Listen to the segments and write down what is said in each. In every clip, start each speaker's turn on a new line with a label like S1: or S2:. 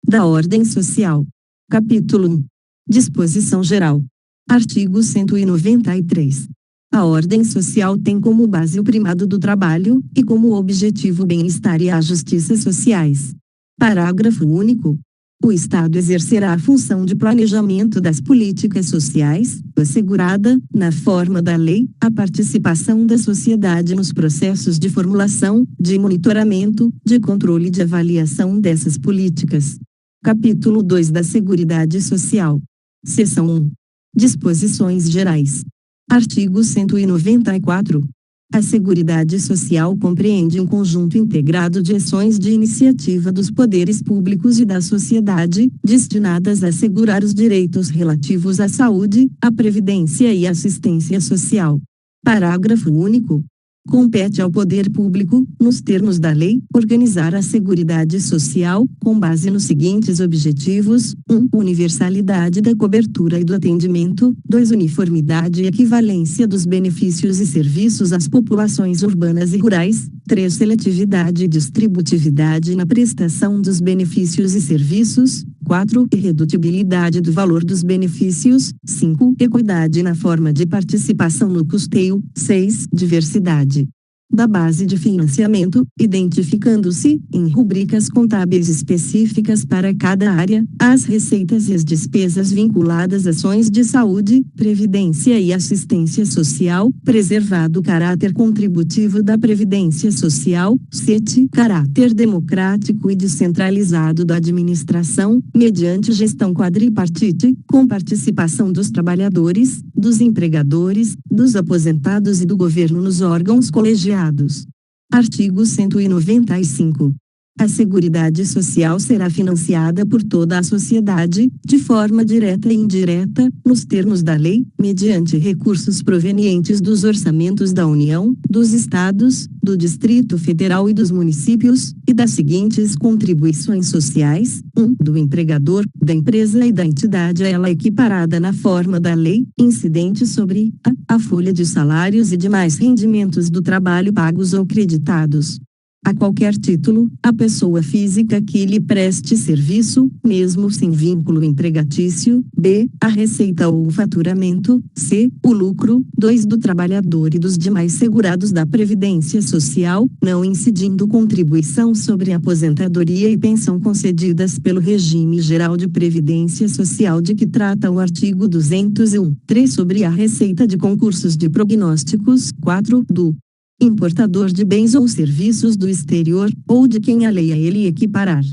S1: da ordem social. Capítulo 1. Disposição geral. Artigo 193. A ordem social tem como base o primado do trabalho, e como objetivo o bem-estar e a justiça sociais. Parágrafo único. O Estado exercerá a função de planejamento das políticas sociais, assegurada, na forma da lei, a participação da sociedade nos processos de formulação, de monitoramento, de controle e de avaliação dessas políticas. Capítulo 2 da Seguridade Social. Seção 1. Disposições gerais. Artigo 194. A Seguridade Social compreende um conjunto integrado de ações de iniciativa dos poderes públicos e da sociedade, destinadas a assegurar os direitos relativos à saúde, à previdência e assistência social. Parágrafo único. Compete ao poder público, nos termos da lei, organizar a Seguridade Social, com base nos seguintes objetivos: 1. Universalidade da cobertura e do atendimento. 2. Uniformidade e equivalência dos benefícios e serviços às populações urbanas e rurais. 3. Seletividade e distributividade na prestação dos benefícios e serviços. 4. Irredutibilidade do valor dos benefícios. 5. Equidade na forma de participação no custeio. 6. Diversidade da base de financiamento, identificando-se, em rubricas contábeis específicas para cada área, as receitas e as despesas vinculadas a ações de saúde, previdência e assistência social, preservado o caráter contributivo da Previdência Social, 7. Caráter democrático e descentralizado da administração, mediante gestão quadripartite, com participação dos trabalhadores, dos empregadores, dos aposentados e do governo nos órgãos colegiados. Artigo 195. A Seguridade Social será financiada por toda a sociedade, de forma direta e indireta, nos termos da lei, mediante recursos provenientes dos orçamentos da União, dos Estados, do Distrito Federal e dos municípios, e das seguintes contribuições sociais: 1. Do empregador, da empresa e da entidade a ela equiparada na forma da lei, incidente sobre a folha de salários e demais rendimentos do trabalho pagos ou creditados a qualquer título, a pessoa física que lhe preste serviço, mesmo sem vínculo empregatício. B. A receita ou o faturamento. C. O lucro. 2. Do trabalhador e dos demais segurados da Previdência Social, não incidindo contribuição sobre aposentadoria e pensão concedidas pelo regime geral de previdência social de que trata o artigo 201. 3. Sobre a receita de concursos de prognósticos. 4. Do importador de bens ou serviços do exterior, ou de quem a lei a ele equiparar.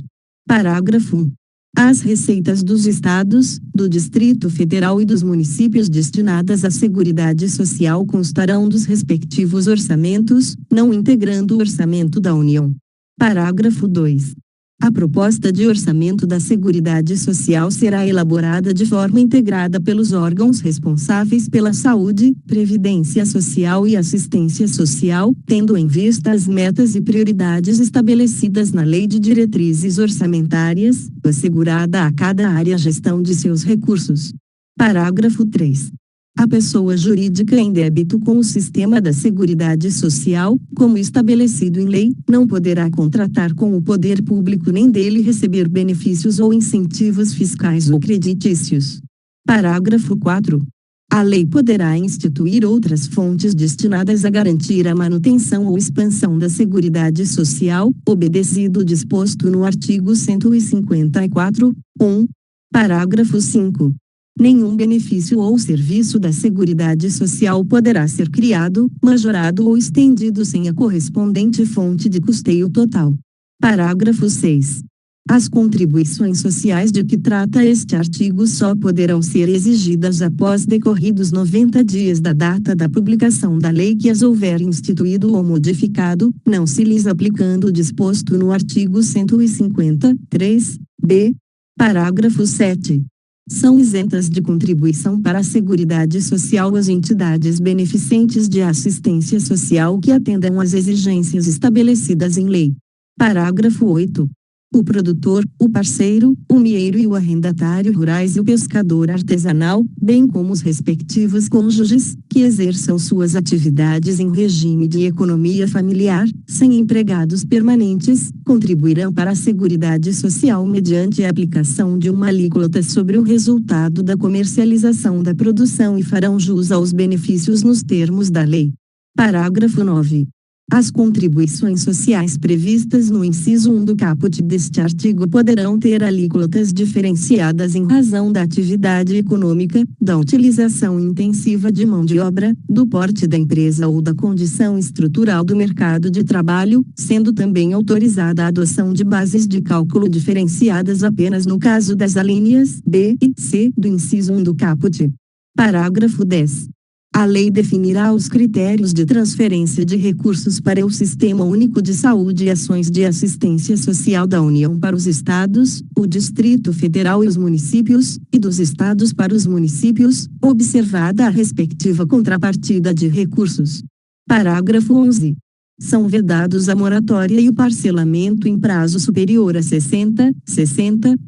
S1: Parágrafo 1. As receitas dos Estados, do Distrito Federal e dos municípios destinadas à Seguridade Social constarão dos respectivos orçamentos, não integrando o orçamento da União. Parágrafo 2. A proposta de orçamento da Seguridade Social será elaborada de forma integrada pelos órgãos responsáveis pela saúde, previdência social e assistência social, tendo em vista as metas e prioridades estabelecidas na Lei de Diretrizes Orçamentárias, assegurada a cada área a gestão de seus recursos. Parágrafo 3. A pessoa jurídica em débito com o sistema da Seguridade Social, como estabelecido em lei, não poderá contratar com o poder público nem dele receber benefícios ou incentivos fiscais ou creditícios. Parágrafo 4. A lei poderá instituir outras fontes destinadas a garantir a manutenção ou expansão da Seguridade Social, obedecido o disposto no artigo 154. 1. Parágrafo 5. Nenhum benefício ou serviço da Seguridade Social poderá ser criado, majorado ou estendido sem a correspondente fonte de custeio total. Parágrafo 6. As contribuições sociais de que trata este artigo só poderão ser exigidas após decorridos 90 dias da data da publicação da lei que as houver instituído ou modificado, não se lhes aplicando o disposto no artigo 153. B. Parágrafo 7. São isentas de contribuição para a Seguridade Social as entidades beneficentes de assistência social que atendam às exigências estabelecidas em lei. Parágrafo 8. o produtor, o parceiro, o mieiro e o arrendatário rurais e o pescador artesanal, bem como os respectivos cônjuges, que exerçam suas atividades em regime de economia familiar, sem empregados permanentes, contribuirão para a Seguridade Social mediante a aplicação de uma alíquota sobre o resultado da comercialização da produção e farão jus aos benefícios nos termos da lei. Parágrafo 9. As contribuições sociais previstas no inciso 1 do caput deste artigo poderão ter alíquotas diferenciadas em razão da atividade econômica, da utilização intensiva de mão de obra, do porte da empresa ou da condição estrutural do mercado de trabalho, sendo também autorizada a adoção de bases de cálculo diferenciadas apenas no caso das alíneas B e C do inciso 1 do caput. Parágrafo 10. A lei definirá os critérios de transferência de recursos para o Sistema Único de Saúde e ações de assistência social da União para os Estados, o Distrito Federal e os municípios, e dos Estados para os municípios, observada a respectiva contrapartida de recursos. Parágrafo 11. São vedados a moratória e o parcelamento em prazo superior a 60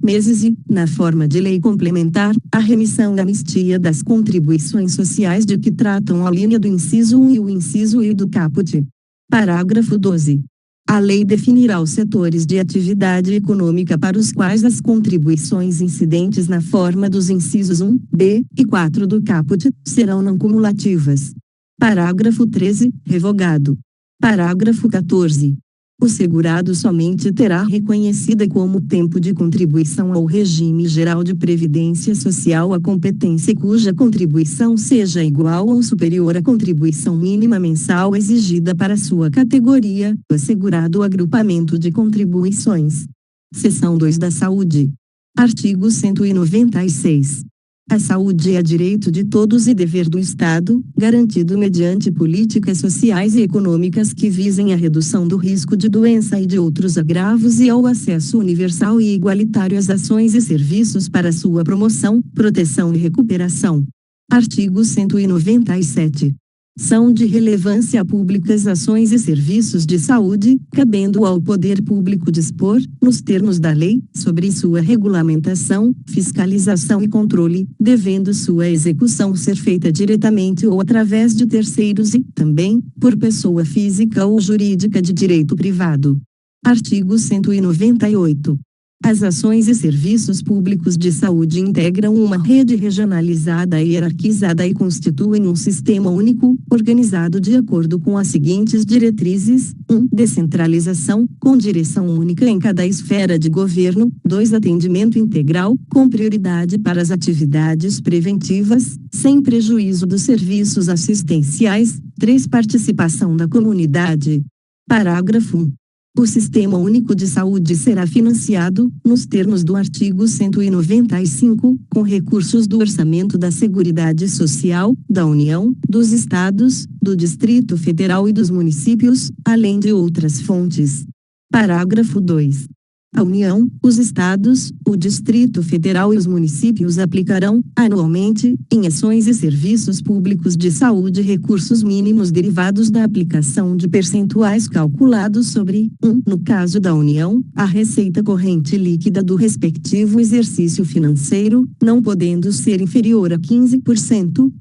S1: meses e, na forma de lei complementar, a remissão e anistia das contribuições sociais de que tratam a linha do inciso 1 e o inciso I do caput. Parágrafo 12. A lei definirá os setores de atividade econômica para os quais as contribuições incidentes na forma dos incisos 1, B e 4 do caput serão não cumulativas. Parágrafo 13, revogado. Parágrafo 14. O segurado somente terá reconhecida como tempo de contribuição ao regime geral de previdência social a competência cuja contribuição seja igual ou superior à contribuição mínima mensal exigida para sua categoria, assegurado o agrupamento de contribuições. Seção 2 da Saúde. Artigo 196. A saúde é direito de todos e dever do Estado, garantido mediante políticas sociais e econômicas que visem a redução do risco de doença e de outros agravos e ao acesso universal e igualitário às ações e serviços para sua promoção, proteção e recuperação. Artigo 197. São de relevância pública as ações e serviços de saúde, cabendo ao poder público dispor, nos termos da lei, sobre sua regulamentação, fiscalização e controle, devendo sua execução ser feita diretamente ou através de terceiros e, também, por pessoa física ou jurídica de direito privado. Artigo 198. As ações e serviços públicos de saúde integram uma rede regionalizada e hierarquizada e constituem um sistema único, organizado de acordo com as seguintes diretrizes: 1. Descentralização, com direção única em cada esfera de governo. 2. Atendimento integral, com prioridade para as atividades preventivas, sem prejuízo dos serviços assistenciais. 3. Participação da comunidade. Parágrafo 1. O Sistema Único de Saúde será financiado, nos termos do artigo 195, com recursos do Orçamento da Seguridade Social, da União, dos Estados, do Distrito Federal e dos municípios, além de outras fontes. Parágrafo 2. A União, os Estados, o Distrito Federal e os municípios aplicarão, anualmente, em ações e serviços públicos de saúde recursos mínimos derivados da aplicação de percentuais calculados sobre, 1. No caso da União, a receita corrente líquida do respectivo exercício financeiro, não podendo ser inferior a 15%,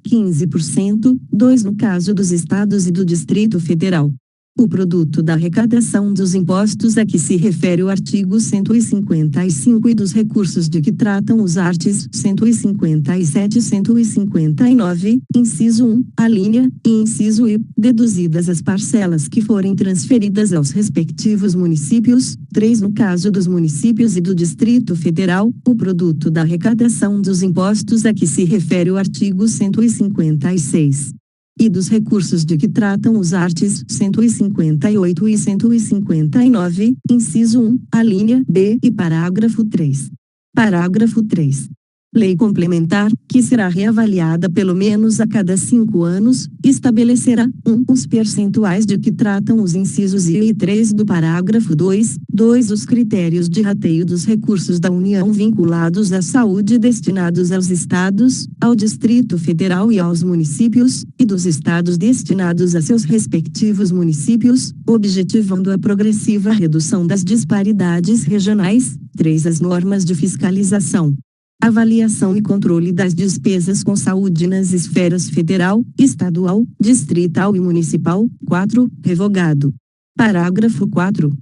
S1: 2. No caso dos Estados e do Distrito Federal. O produto da arrecadação dos impostos a que se refere o artigo 155 e dos recursos de que tratam os artes 157 e 159, inciso 1, alínea, e inciso I, deduzidas as parcelas que forem transferidas aos respectivos municípios. 3. No caso dos municípios e do Distrito Federal, o produto da arrecadação dos impostos a que se refere o artigo 156. E dos recursos de que tratam os artes 158 e 159, inciso 1, alínea B e parágrafo 3. Parágrafo 3. Lei complementar, que será reavaliada pelo menos a cada 5 anos, estabelecerá os percentuais de que tratam os incisos I e 3 do parágrafo 2, os critérios de rateio dos recursos da União vinculados à saúde destinados aos estados, ao Distrito Federal e aos municípios, e dos estados destinados a seus respectivos municípios, objetivando a progressiva redução das disparidades regionais. 3. As normas de fiscalização, avaliação e controle das despesas com saúde nas esferas federal, estadual, distrital e municipal. 4. Revogado. Parágrafo 4.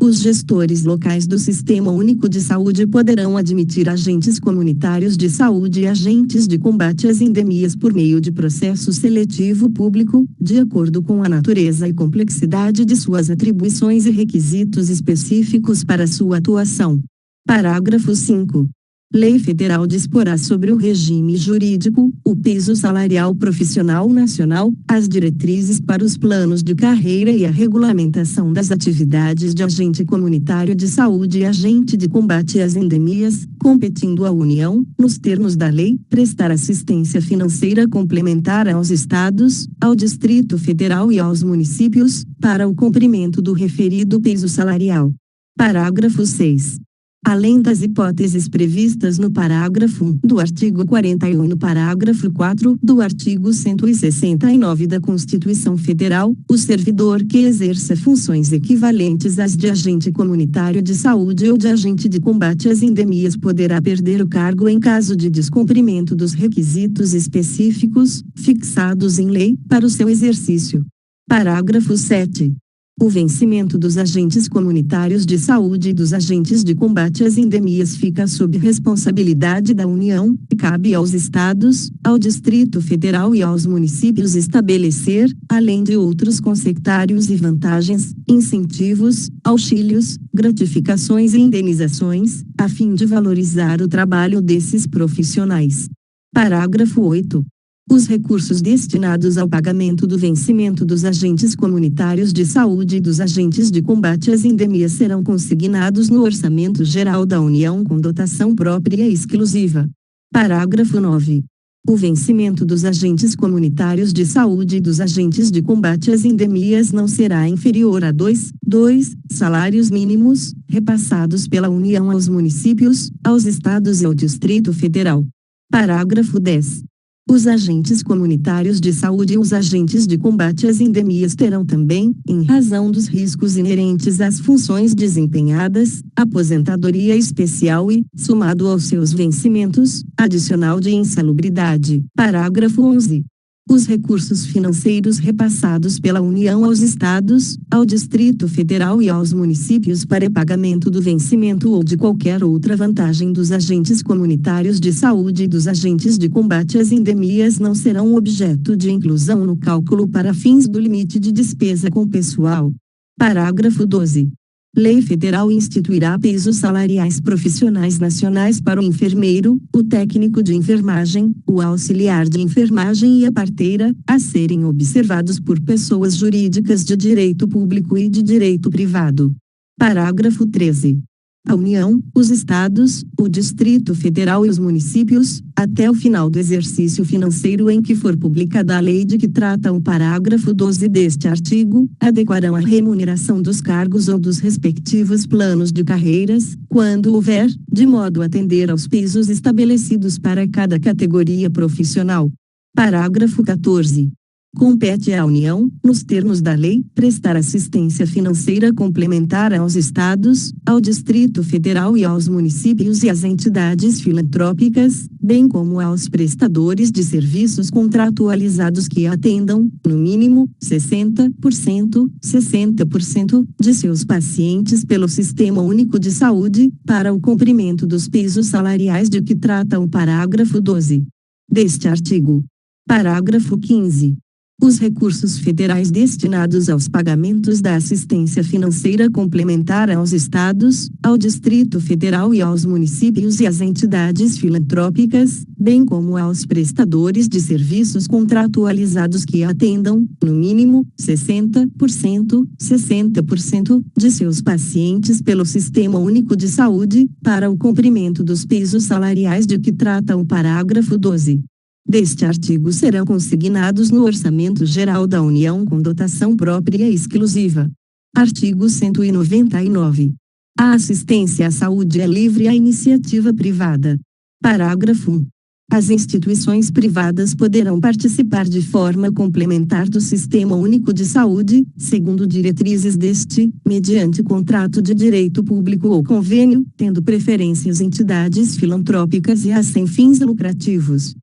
S1: Os gestores locais do Sistema Único de Saúde poderão admitir agentes comunitários de saúde e agentes de combate às endemias por meio de processo seletivo público, de acordo com a natureza e complexidade de suas atribuições e requisitos específicos para sua atuação. Parágrafo 5. Lei federal disporá sobre o regime jurídico, o piso salarial profissional nacional, as diretrizes para os planos de carreira e a regulamentação das atividades de agente comunitário de saúde e agente de combate às endemias, competindo à União, nos termos da lei, prestar assistência financeira complementar aos estados, ao Distrito Federal e aos municípios, para o cumprimento do referido piso salarial. Parágrafo 6. Além das hipóteses previstas no parágrafo 1 do artigo 41 e no parágrafo 4 do artigo 169 da Constituição Federal, o servidor que exerça funções equivalentes às de agente comunitário de saúde ou de agente de combate às endemias poderá perder o cargo em caso de descumprimento dos requisitos específicos, fixados em lei, para o seu exercício. Parágrafo 7. O vencimento dos agentes comunitários de saúde e dos agentes de combate às endemias fica sob responsabilidade da União, e cabe aos estados, ao Distrito Federal e aos municípios estabelecer, além de outros consectários e vantagens, incentivos, auxílios, gratificações e indenizações, a fim de valorizar o trabalho desses profissionais. Parágrafo 8. Os recursos destinados ao pagamento do vencimento dos agentes comunitários de saúde e dos agentes de combate às endemias serão consignados no Orçamento Geral da União com dotação própria e exclusiva. Parágrafo 9. O vencimento dos agentes comunitários de saúde e dos agentes de combate às endemias não será inferior a 2 salários mínimos, repassados pela União aos municípios, aos estados e ao Distrito Federal. Parágrafo 10. Os agentes comunitários de saúde e os agentes de combate às endemias terão também, em razão dos riscos inerentes às funções desempenhadas, aposentadoria especial e, somado aos seus vencimentos, adicional de insalubridade. Parágrafo 11. Os recursos financeiros repassados pela União aos estados, ao Distrito Federal e aos municípios para pagamento do vencimento ou de qualquer outra vantagem dos agentes comunitários de saúde e dos agentes de combate às endemias não serão objeto de inclusão no cálculo para fins do limite de despesa com pessoal. Parágrafo 12. Lei federal instituirá pisos salariais profissionais nacionais para o enfermeiro, o técnico de enfermagem, o auxiliar de enfermagem e a parteira, a serem observados por pessoas jurídicas de direito público e de direito privado. Parágrafo 13. A União, os estados, o Distrito Federal e os municípios, até o final do exercício financeiro em que for publicada a lei de que trata o parágrafo 12 deste artigo, adequarão a remuneração dos cargos ou dos respectivos planos de carreiras, quando houver, de modo a atender aos pisos estabelecidos para cada categoria profissional. Parágrafo 14. Compete à União, nos termos da lei, prestar assistência financeira complementar aos estados, ao Distrito Federal e aos municípios e às entidades filantrópicas, bem como aos prestadores de serviços contratualizados que atendam, no mínimo, 60% de seus pacientes pelo Sistema Único de Saúde, para o cumprimento dos pisos salariais de que trata o parágrafo 12 deste artigo. Parágrafo 15. Os recursos federais destinados aos pagamentos da assistência financeira complementar aos estados, ao Distrito Federal e aos municípios e às entidades filantrópicas, bem como aos prestadores de serviços contratualizados que atendam, no mínimo, 60% de seus pacientes pelo Sistema Único de Saúde, para o cumprimento dos pisos salariais de que trata o parágrafo 12. Deste artigo serão consignados no Orçamento Geral da União com dotação própria e exclusiva. Artigo 199. A assistência à saúde é livre à iniciativa privada. Parágrafo 1. As instituições privadas poderão participar de forma complementar do Sistema Único de Saúde, segundo diretrizes deste, mediante contrato de direito público ou convênio, tendo preferências entidades filantrópicas e as sem fins lucrativos.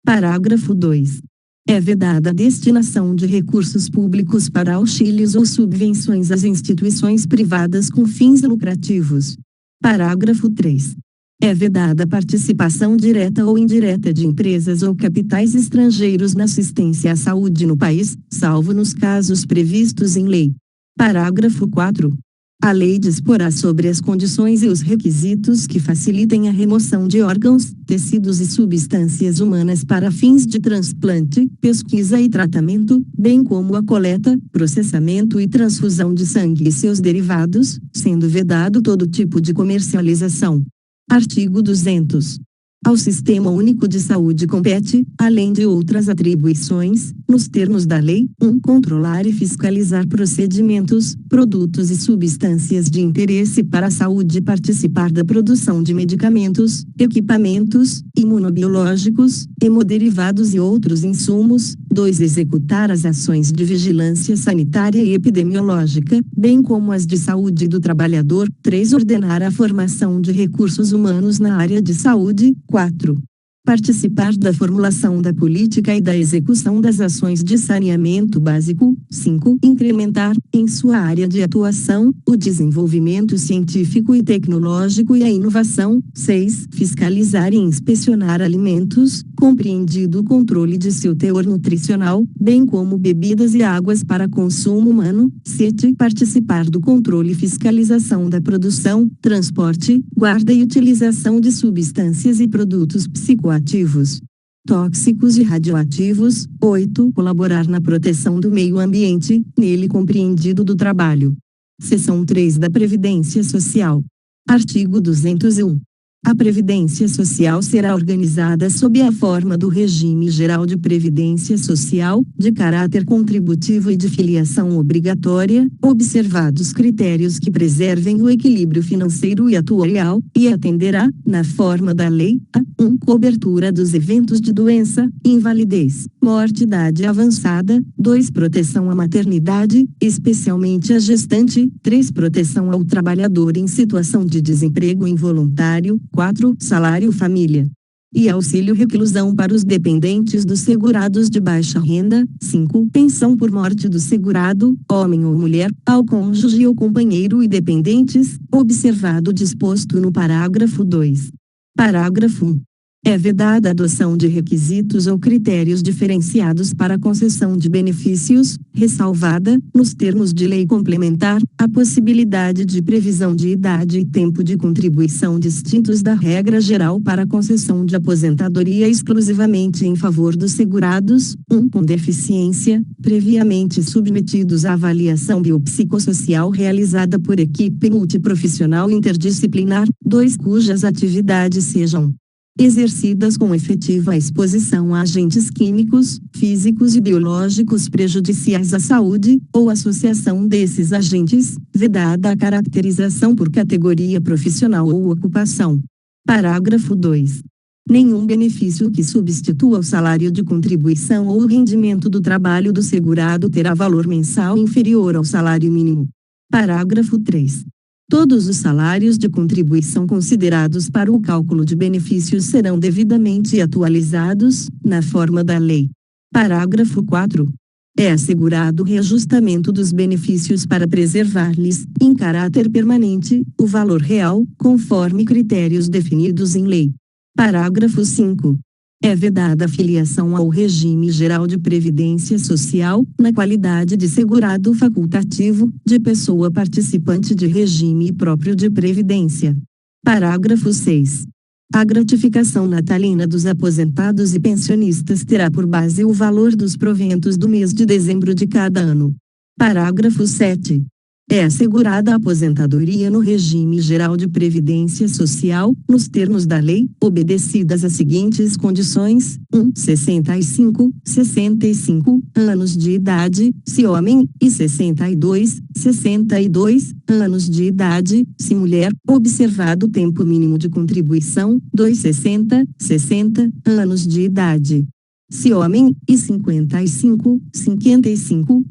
S1: Parágrafo 2. É vedada a destinação de recursos públicos para auxílios ou subvenções às instituições privadas com fins lucrativos. Parágrafo 3. É vedada a participação direta ou indireta de empresas ou capitais estrangeiros na assistência à saúde no país, salvo nos casos previstos em lei. Parágrafo 4. A lei disporá sobre as condições e os requisitos que facilitem a remoção de órgãos, tecidos e substâncias humanas para fins de transplante, pesquisa e tratamento, bem como a coleta, processamento e transfusão de sangue e seus derivados, sendo vedado todo tipo de comercialização. Artigo 200. Ao Sistema Único de Saúde compete, além de outras atribuições, nos termos da lei, 1. Controlar e fiscalizar procedimentos, produtos e substâncias de interesse para a saúde e participar da produção de medicamentos, equipamentos, imunobiológicos, hemoderivados e outros insumos. 2. Executar as ações de vigilância sanitária e epidemiológica, bem como as de saúde do trabalhador. 3. Ordenar a formação de recursos humanos na área de saúde. 4. Participar da formulação da política e da execução das ações de saneamento básico. 5. Incrementar, em sua área de atuação, o desenvolvimento científico e tecnológico e a inovação. 6. Fiscalizar e inspecionar alimentos, compreendido o controle de seu teor nutricional, bem como bebidas e águas para consumo humano. 7. Participar do controle e fiscalização da produção, transporte, guarda e utilização de substâncias e produtos psicoativos, tóxicos e radioativos. 8. Colaborar na proteção do meio ambiente, nele compreendido do trabalho. Seção 3 da Previdência Social. Artigo 201. A Previdência Social será organizada sob a forma do Regime Geral de Previdência Social, de caráter contributivo e de filiação obrigatória, observados critérios que preservem o equilíbrio financeiro e atuarial, e atenderá, na forma da lei, a 1. Cobertura dos eventos de doença, invalidez, morte e idade avançada. 2. Proteção à maternidade, especialmente à gestante. 3. Proteção ao trabalhador em situação de desemprego involuntário. 4. Salário família e auxílio reclusão para os dependentes dos segurados de baixa renda. 5. Pensão por morte do segurado, homem ou mulher, ao cônjuge ou companheiro e dependentes, observado o disposto no parágrafo 2. Parágrafo 1. É vedada a adoção de requisitos ou critérios diferenciados para a concessão de benefícios, ressalvada, nos termos de lei complementar, a possibilidade de previsão de idade e tempo de contribuição distintos da regra geral para a concessão de aposentadoria exclusivamente em favor dos segurados, 1. Com deficiência, previamente submetidos à avaliação biopsicossocial realizada por equipe multiprofissional interdisciplinar. 2. Cujas atividades sejam exercidas com efetiva exposição a agentes químicos, físicos e biológicos prejudiciais à saúde, ou associação desses agentes, vedada a caracterização por categoria profissional ou ocupação. Parágrafo 2. Nenhum benefício que substitua o salário de contribuição ou o rendimento do trabalho do segurado terá valor mensal inferior ao salário mínimo. Parágrafo 3. Todos os salários de contribuição considerados para o cálculo de benefícios serão devidamente atualizados, na forma da lei. Parágrafo 4. É assegurado o reajustamento dos benefícios para preservar-lhes, em caráter permanente, o valor real, conforme critérios definidos em lei. Parágrafo 5. É vedada a filiação ao regime geral de previdência social, na qualidade de segurado facultativo, de pessoa participante de regime próprio de previdência. Parágrafo 6. A gratificação natalina dos aposentados e pensionistas terá por base o valor dos proventos do mês de dezembro de cada ano. Parágrafo 7. É assegurada a aposentadoria no regime geral de previdência social, nos termos da lei, obedecidas as seguintes condições: 1. 65 anos de idade, se homem, e 62 anos de idade, se mulher, observado o tempo mínimo de contribuição, 2. 60 anos de idade, se homem, e 55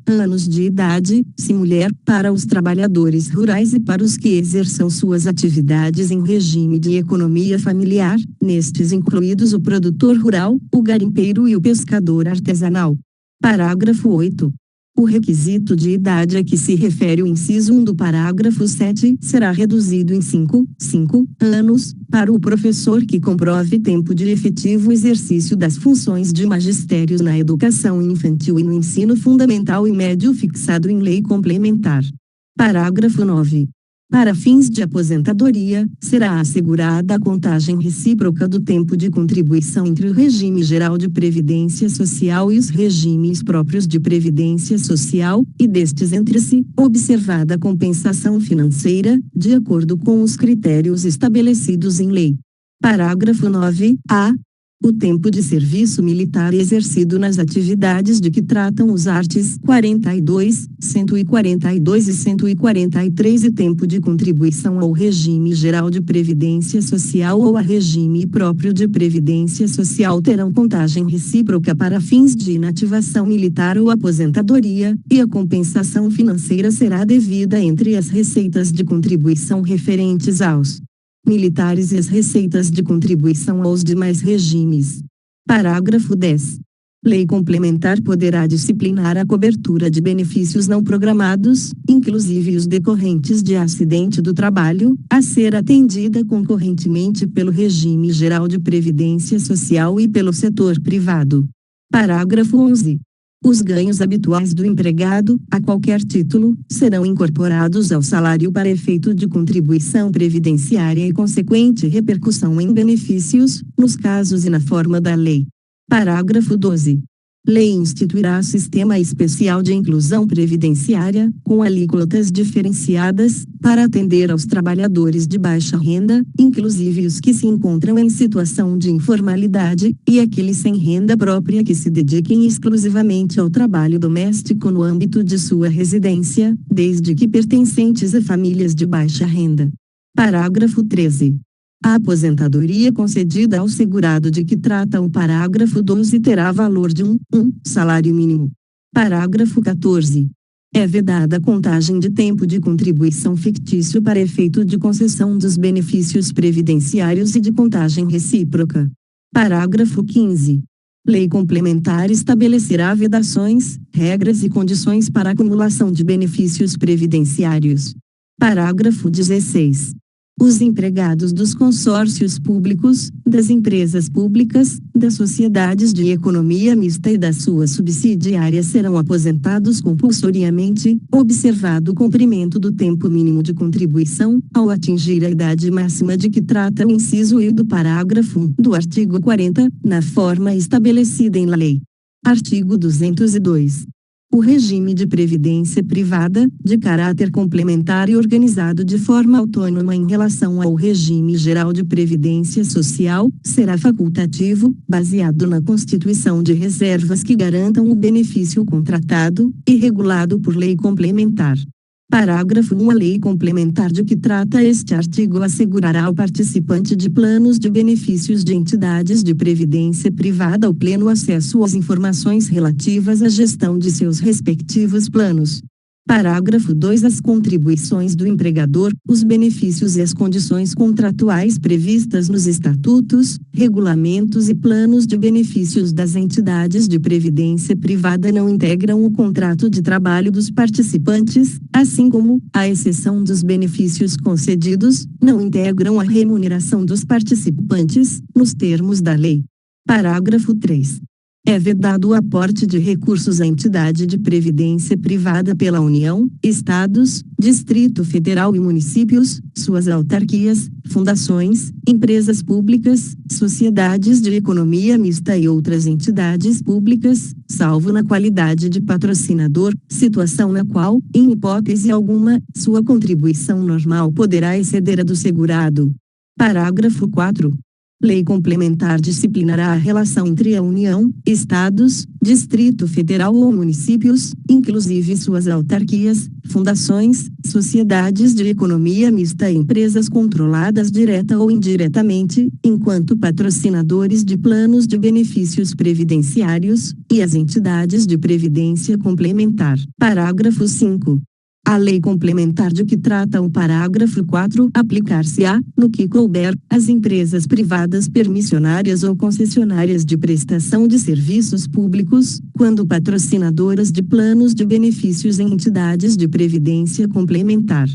S1: anos de idade, se mulher, para os trabalhadores rurais e para os que exerçam suas atividades em regime de economia familiar, nestes incluídos o produtor rural, o garimpeiro e o pescador artesanal. Parágrafo 8. O requisito de idade a que se refere o inciso 1 do parágrafo 7 será reduzido em 5 anos, para o professor que comprove tempo de efetivo exercício das funções de magistério na educação infantil e no ensino fundamental e médio fixado em lei complementar. Parágrafo 9. Para fins de aposentadoria, será assegurada a contagem recíproca do tempo de contribuição entre o regime geral de previdência social e os regimes próprios de previdência social, e destes entre si, observada a compensação financeira, de acordo com os critérios estabelecidos em lei. Parágrafo 9-A. O tempo de serviço militar exercido nas atividades de que tratam os artes 42, 142 e 143 e tempo de contribuição ao regime geral de previdência social ou a regime próprio de previdência social terão contagem recíproca para fins de inativação militar ou aposentadoria, e a compensação financeira será devida entre as receitas de contribuição referentes aos militares e as receitas de contribuição aos demais regimes. Parágrafo 10. Lei complementar poderá disciplinar a cobertura de benefícios não programados, inclusive os decorrentes de acidente do trabalho, a ser atendida concorrentemente pelo regime geral de previdência social e pelo setor privado. Parágrafo 11. Os ganhos habituais do empregado, a qualquer título, serão incorporados ao salário para efeito de contribuição previdenciária e consequente repercussão em benefícios, nos casos e na forma da lei. Parágrafo 12. Lei instituirá sistema especial de inclusão previdenciária, com alíquotas diferenciadas, para atender aos trabalhadores de baixa renda, inclusive os que se encontram em situação de informalidade, e aqueles sem renda própria que se dediquem exclusivamente ao trabalho doméstico no âmbito de sua residência, desde que pertencentes a famílias de baixa renda. Parágrafo 13. A aposentadoria concedida ao segurado de que trata o parágrafo 12 terá valor de 1 salário mínimo. Parágrafo 14. É vedada a contagem de tempo de contribuição fictício para efeito de concessão dos benefícios previdenciários e de contagem recíproca. Parágrafo 15. Lei complementar estabelecerá vedações, regras e condições para a acumulação de benefícios previdenciários. Parágrafo 16. Os empregados dos consórcios públicos, das empresas públicas, das sociedades de economia mista e das suas subsidiárias serão aposentados compulsoriamente, observado o cumprimento do tempo mínimo de contribuição, ao atingir a idade máxima de que trata o inciso I do parágrafo 1 do artigo 40, na forma estabelecida em lei. Artigo 202. O regime de previdência privada, de caráter complementar e organizado de forma autônoma em relação ao regime geral de previdência social, será facultativo, baseado na constituição de reservas que garantam o benefício contratado, e regulado por lei complementar. Parágrafo 1. A lei complementar de que trata este artigo assegurará ao participante de planos de benefícios de entidades de previdência privada o pleno acesso às informações relativas à gestão de seus respectivos planos. Parágrafo 2. As contribuições do empregador, os benefícios e as condições contratuais previstas nos estatutos, regulamentos e planos de benefícios das entidades de previdência privada não integram o contrato de trabalho dos participantes, assim como, à exceção dos benefícios concedidos, não integram a remuneração dos participantes, nos termos da lei. Parágrafo 3. É vedado o aporte de recursos à entidade de previdência privada pela União, Estados, Distrito Federal e municípios, suas autarquias, fundações, empresas públicas, sociedades de economia mista e outras entidades públicas, salvo na qualidade de patrocinador, situação na qual, em hipótese alguma, sua contribuição normal poderá exceder a do segurado. Parágrafo 4. Lei complementar disciplinará a relação entre a União, Estados, Distrito Federal ou municípios, inclusive suas autarquias, fundações, sociedades de economia mista e empresas controladas direta ou indiretamente, enquanto patrocinadores de planos de benefícios previdenciários, e as entidades de previdência complementar. Parágrafo 5. A lei complementar de que trata o parágrafo 4 aplicar-se-á, no que couber, às empresas privadas permissionárias ou concessionárias de prestação de serviços públicos, quando patrocinadoras de planos de benefícios em entidades de previdência complementar.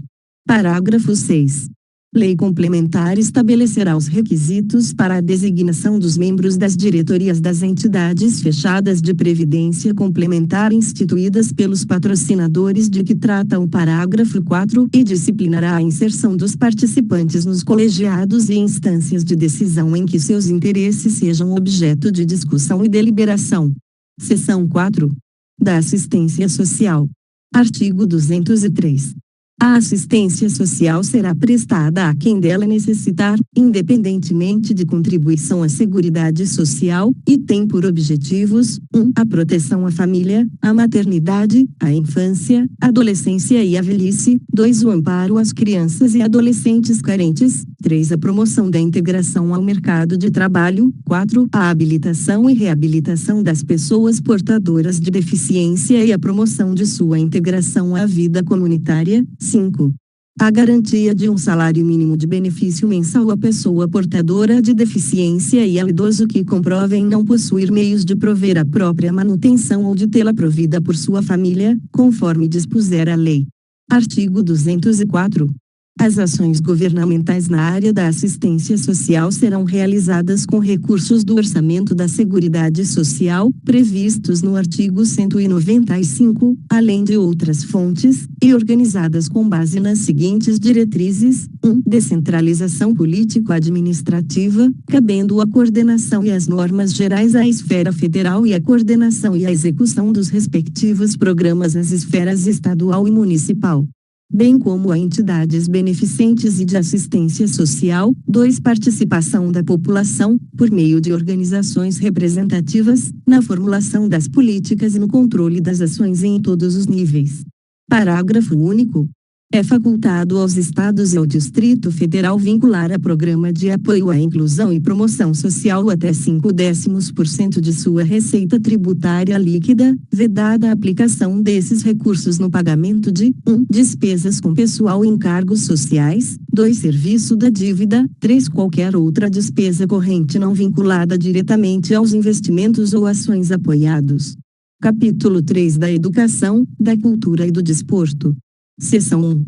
S1: Parágrafo 6. Lei complementar estabelecerá os requisitos para a designação dos membros das diretorias das entidades fechadas de previdência complementar instituídas pelos patrocinadores de que trata o parágrafo 4 e disciplinará a inserção dos participantes nos colegiados e instâncias de decisão em que seus interesses sejam objeto de discussão e deliberação. Seção 4. Da assistência social. Artigo 203. A assistência social será prestada a quem dela necessitar, independentemente de contribuição à Seguridade Social, e tem por objetivos: 1. A proteção à família, à maternidade, à infância, adolescência e à velhice; 2. O amparo às crianças e adolescentes carentes; 3. A promoção da integração ao mercado de trabalho; 4. A habilitação e reabilitação das pessoas portadoras de deficiência e a promoção de sua integração à vida comunitária; 5. A garantia de um salário mínimo de benefício mensal à pessoa portadora de deficiência e ao idoso que comprovem não possuir meios de prover a própria manutenção ou de tê-la provida por sua família, conforme dispuser a lei. Artigo 204. As ações governamentais na área da assistência social serão realizadas com recursos do Orçamento da Seguridade Social, previstos no artigo 195, além de outras fontes, e organizadas com base nas seguintes diretrizes: 1. Descentralização político-administrativa, cabendo a coordenação e as normas gerais à esfera federal e a coordenação e a execução dos respectivos programas às esferas estadual e municipal, bem como a entidades beneficentes e de assistência social. 2. Participação da população, por meio de organizações representativas, na formulação das políticas e no controle das ações em todos os níveis. Parágrafo único. É facultado aos Estados e ao Distrito Federal vincular a programa de apoio à inclusão e promoção social até 0,5% de sua receita tributária líquida, vedada a aplicação desses recursos no pagamento de: 1. Despesas com pessoal e encargos sociais; 2. Serviço da dívida; 3. Qualquer outra despesa corrente não vinculada diretamente aos investimentos ou ações apoiados. Capítulo 3 da Educação, da Cultura e do Desporto. Seção 1.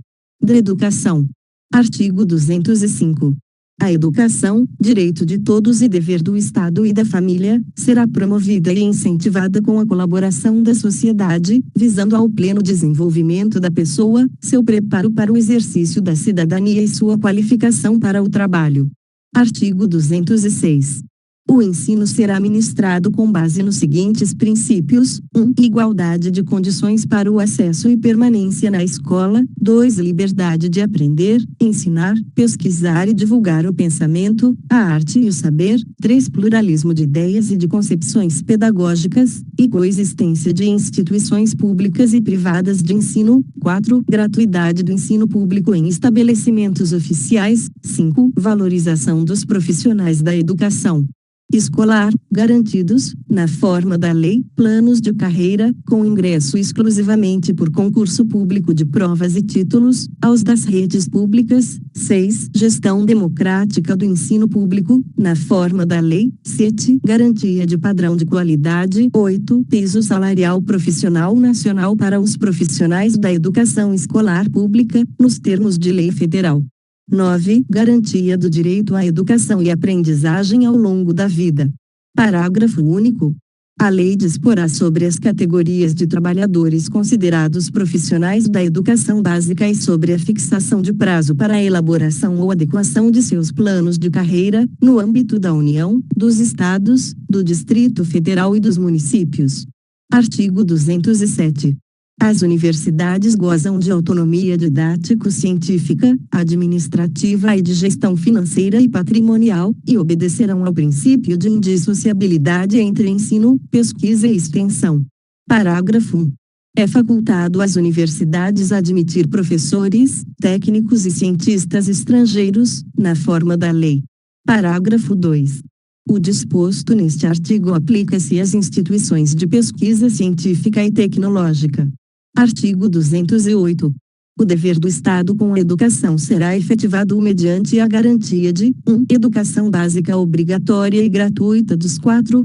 S1: Da Educação. Artigo 205. A educação, direito de todos e dever do Estado e da família, será promovida e incentivada com a colaboração da sociedade, visando ao pleno desenvolvimento da pessoa, seu preparo para o exercício da cidadania e sua qualificação para o trabalho. Artigo 206. O ensino será ministrado com base nos seguintes princípios: 1. Igualdade de condições para o acesso e permanência na escola; 2. Liberdade de aprender, ensinar, pesquisar e divulgar o pensamento, a arte e o saber; 3. Pluralismo de ideias e de concepções pedagógicas, e coexistência de instituições públicas e privadas de ensino; 4. Gratuidade do ensino público em estabelecimentos oficiais; 5. Valorização dos profissionais da educação escolar, garantidos, na forma da lei, planos de carreira, com ingresso exclusivamente por concurso público de provas e títulos, aos das redes públicas. 6. Gestão democrática do ensino público, na forma da lei. 7. Garantia de padrão de qualidade. 8. Piso salarial profissional nacional para os profissionais da educação escolar pública, nos termos de lei federal. 9. Garantia do direito à educação e aprendizagem ao longo da vida. Parágrafo único. A lei disporá sobre as categorias de trabalhadores considerados profissionais da educação básica e sobre a fixação de prazo para a elaboração ou adequação de seus planos de carreira, no âmbito da União, dos Estados, do Distrito Federal e dos municípios. Artigo 207. As universidades gozam de autonomia didático-científica, administrativa e de gestão financeira e patrimonial, e obedecerão ao princípio de indissociabilidade entre ensino, pesquisa e extensão. Parágrafo 1. É facultado às universidades admitir professores, técnicos e cientistas estrangeiros, na forma da lei. Parágrafo 2. O disposto neste artigo aplica-se às instituições de pesquisa científica e tecnológica. Artigo 208. O dever do Estado com a educação será efetivado mediante a garantia de 1. Educação básica obrigatória e gratuita dos 4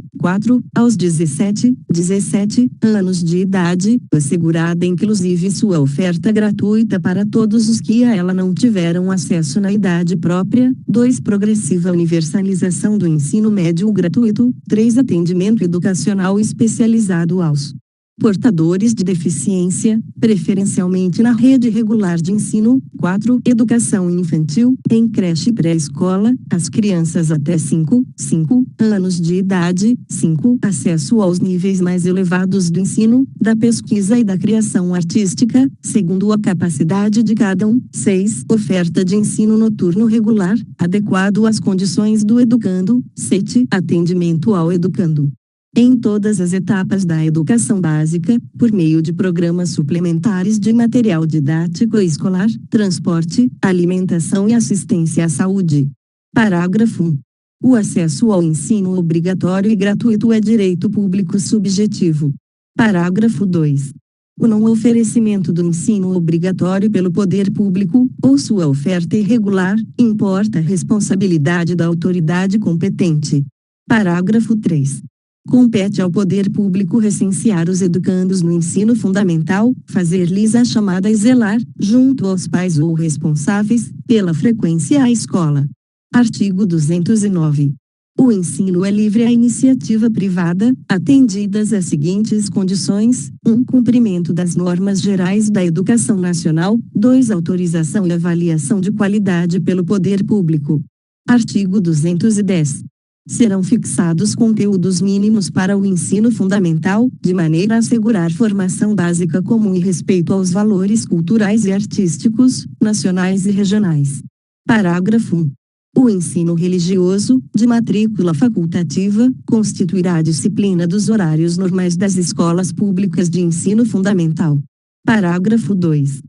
S1: aos 17 anos de idade, assegurada inclusive sua oferta gratuita para todos os que a ela não tiveram acesso na idade própria. 2. Progressiva universalização do ensino médio gratuito. 3. Atendimento educacional especializado aos portadores de deficiência, preferencialmente na rede regular de ensino. 4. Educação infantil, em creche e pré-escola, as crianças até 5 anos de idade. 5. Acesso aos níveis mais elevados do ensino, da pesquisa e da criação artística, segundo a capacidade de cada um. 6. Oferta de ensino noturno regular, adequado às condições do educando. 7. Atendimento ao educando em todas as etapas da educação básica, por meio de programas suplementares de material didático escolar, transporte, alimentação e assistência à saúde. Parágrafo 1. O acesso ao ensino obrigatório e gratuito é direito público subjetivo. Parágrafo 2. O não oferecimento do ensino obrigatório pelo poder público, ou sua oferta irregular, importa a responsabilidade da autoridade competente. Parágrafo 3. Compete ao poder público recensear os educandos no ensino fundamental, fazer-lhes a chamada e zelar, junto aos pais ou responsáveis, pela frequência à escola. Artigo 209. O ensino é livre à iniciativa privada, atendidas as seguintes condições: 1. Cumprimento das normas gerais da educação nacional. 2. Autorização e avaliação de qualidade pelo poder público. Artigo 210. Serão fixados conteúdos mínimos para o ensino fundamental, de maneira a assegurar formação básica comum e respeito aos valores culturais e artísticos, nacionais e regionais. Parágrafo 1. O ensino religioso, de matrícula facultativa, constituirá a disciplina dos horários normais das escolas públicas de ensino fundamental. Parágrafo 2.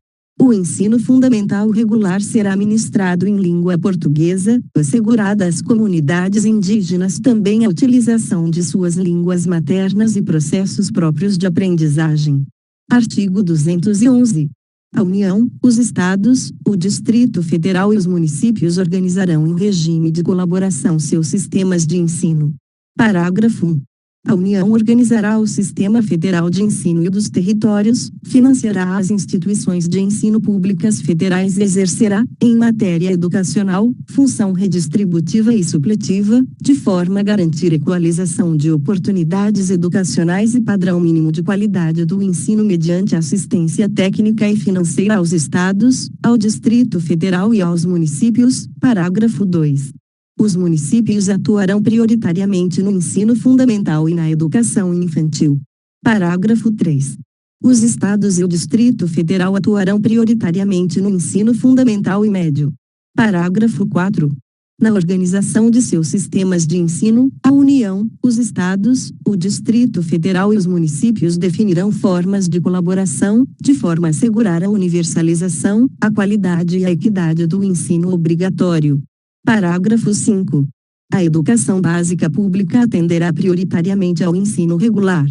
S1: O ensino fundamental regular será ministrado em língua portuguesa, assegurada às comunidades indígenas também a utilização de suas línguas maternas e processos próprios de aprendizagem. Artigo 211. A União, os Estados, o Distrito Federal e os municípios organizarão em regime de colaboração seus sistemas de ensino. Parágrafo 1. A União organizará o Sistema Federal de Ensino e dos territórios, financiará as instituições de ensino públicas federais e exercerá, em matéria educacional, função redistributiva e supletiva, de forma a garantir equalização de oportunidades educacionais e padrão mínimo de qualidade do ensino mediante assistência técnica e financeira aos Estados, ao Distrito Federal e aos municípios. Parágrafo 2. Os municípios atuarão prioritariamente no ensino fundamental e na educação infantil. Parágrafo 3. Os Estados e o Distrito Federal atuarão prioritariamente no ensino fundamental e médio. Parágrafo 4. Na organização de seus sistemas de ensino, a União, os Estados, o Distrito Federal e os municípios definirão formas de colaboração, de forma a assegurar a universalização, a qualidade e a equidade do ensino obrigatório. Parágrafo 5. A educação básica pública atenderá prioritariamente ao ensino regular.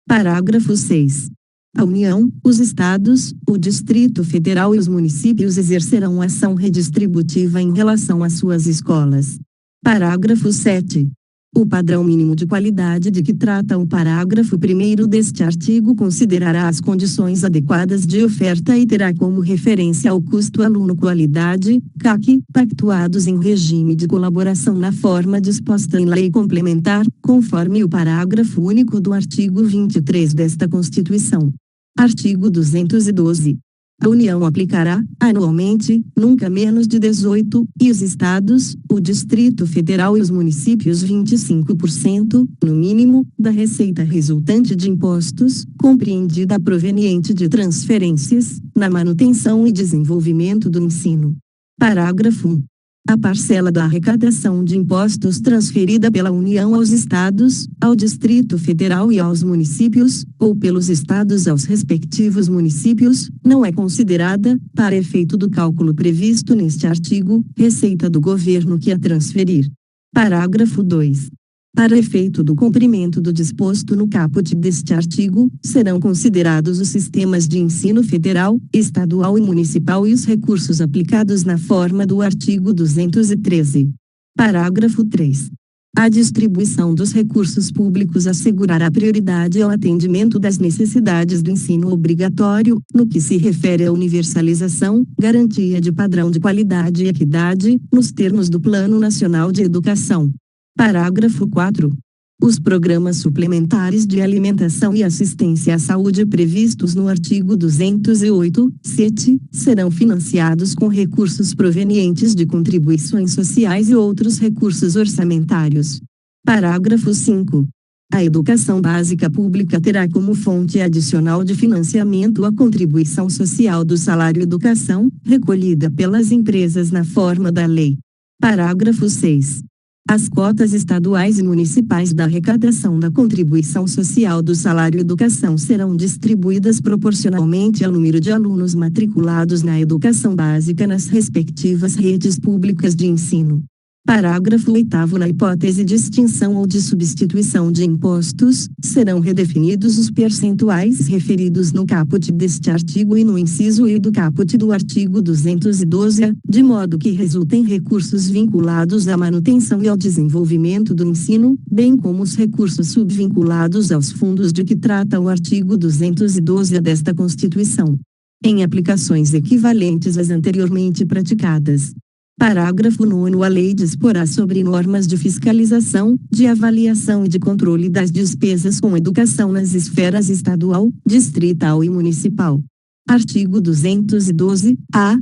S1: Parágrafo 6. A União, os Estados, o Distrito Federal e os municípios exercerão ação redistributiva em relação às suas escolas. Parágrafo 7. O padrão mínimo de qualidade de que trata o parágrafo 1º deste artigo considerará as condições adequadas de oferta e terá como referência o custo aluno-qualidade, CAC, pactuados em regime de colaboração na forma disposta em lei complementar, conforme o parágrafo único do artigo 23 desta Constituição. Artigo 212. A União aplicará, anualmente, nunca menos de 18, e os Estados, o Distrito Federal e os municípios 25%, no mínimo, da receita resultante de impostos, compreendida proveniente de transferências, na manutenção e desenvolvimento do ensino. Parágrafo 1. A parcela da arrecadação de impostos transferida pela União aos Estados, ao Distrito Federal e aos municípios, ou pelos Estados aos respectivos municípios, não é considerada, para efeito do cálculo previsto neste artigo, receita do governo que a transferir. Parágrafo 2. Para efeito do cumprimento do disposto no caput deste artigo, serão considerados os sistemas de ensino federal, estadual e municipal e os recursos aplicados na forma do artigo 213. Parágrafo 3. A distribuição dos recursos públicos assegurará prioridade ao atendimento das necessidades do ensino obrigatório, no que se refere à universalização, garantia de padrão de qualidade e equidade, nos termos do Plano Nacional de Educação. Parágrafo 4. Os programas suplementares de alimentação e assistência à saúde previstos no artigo 208, CET, serão financiados com recursos provenientes de contribuições sociais e outros recursos orçamentários. Parágrafo 5. A educação básica pública terá como fonte adicional de financiamento a contribuição social do salário educação, recolhida pelas empresas na forma da lei. Parágrafo 6. As cotas estaduais e municipais da arrecadação da contribuição social do salário educação serão distribuídas proporcionalmente ao número de alunos matriculados na educação básica nas respectivas redes públicas de ensino. Parágrafo 8º. Na hipótese de extinção ou de substituição de impostos, serão redefinidos os percentuais referidos no caput deste artigo e no inciso E do caput do artigo 212-A, de modo que resultem recursos vinculados à manutenção e ao desenvolvimento do ensino, bem como os recursos subvinculados aos fundos de que trata o artigo 212-A desta Constituição, em aplicações equivalentes às anteriormente praticadas. Parágrafo 9º. A lei disporá sobre normas de fiscalização, de avaliação e de controle das despesas com educação nas esferas estadual, distrital e municipal. Artigo 212-A.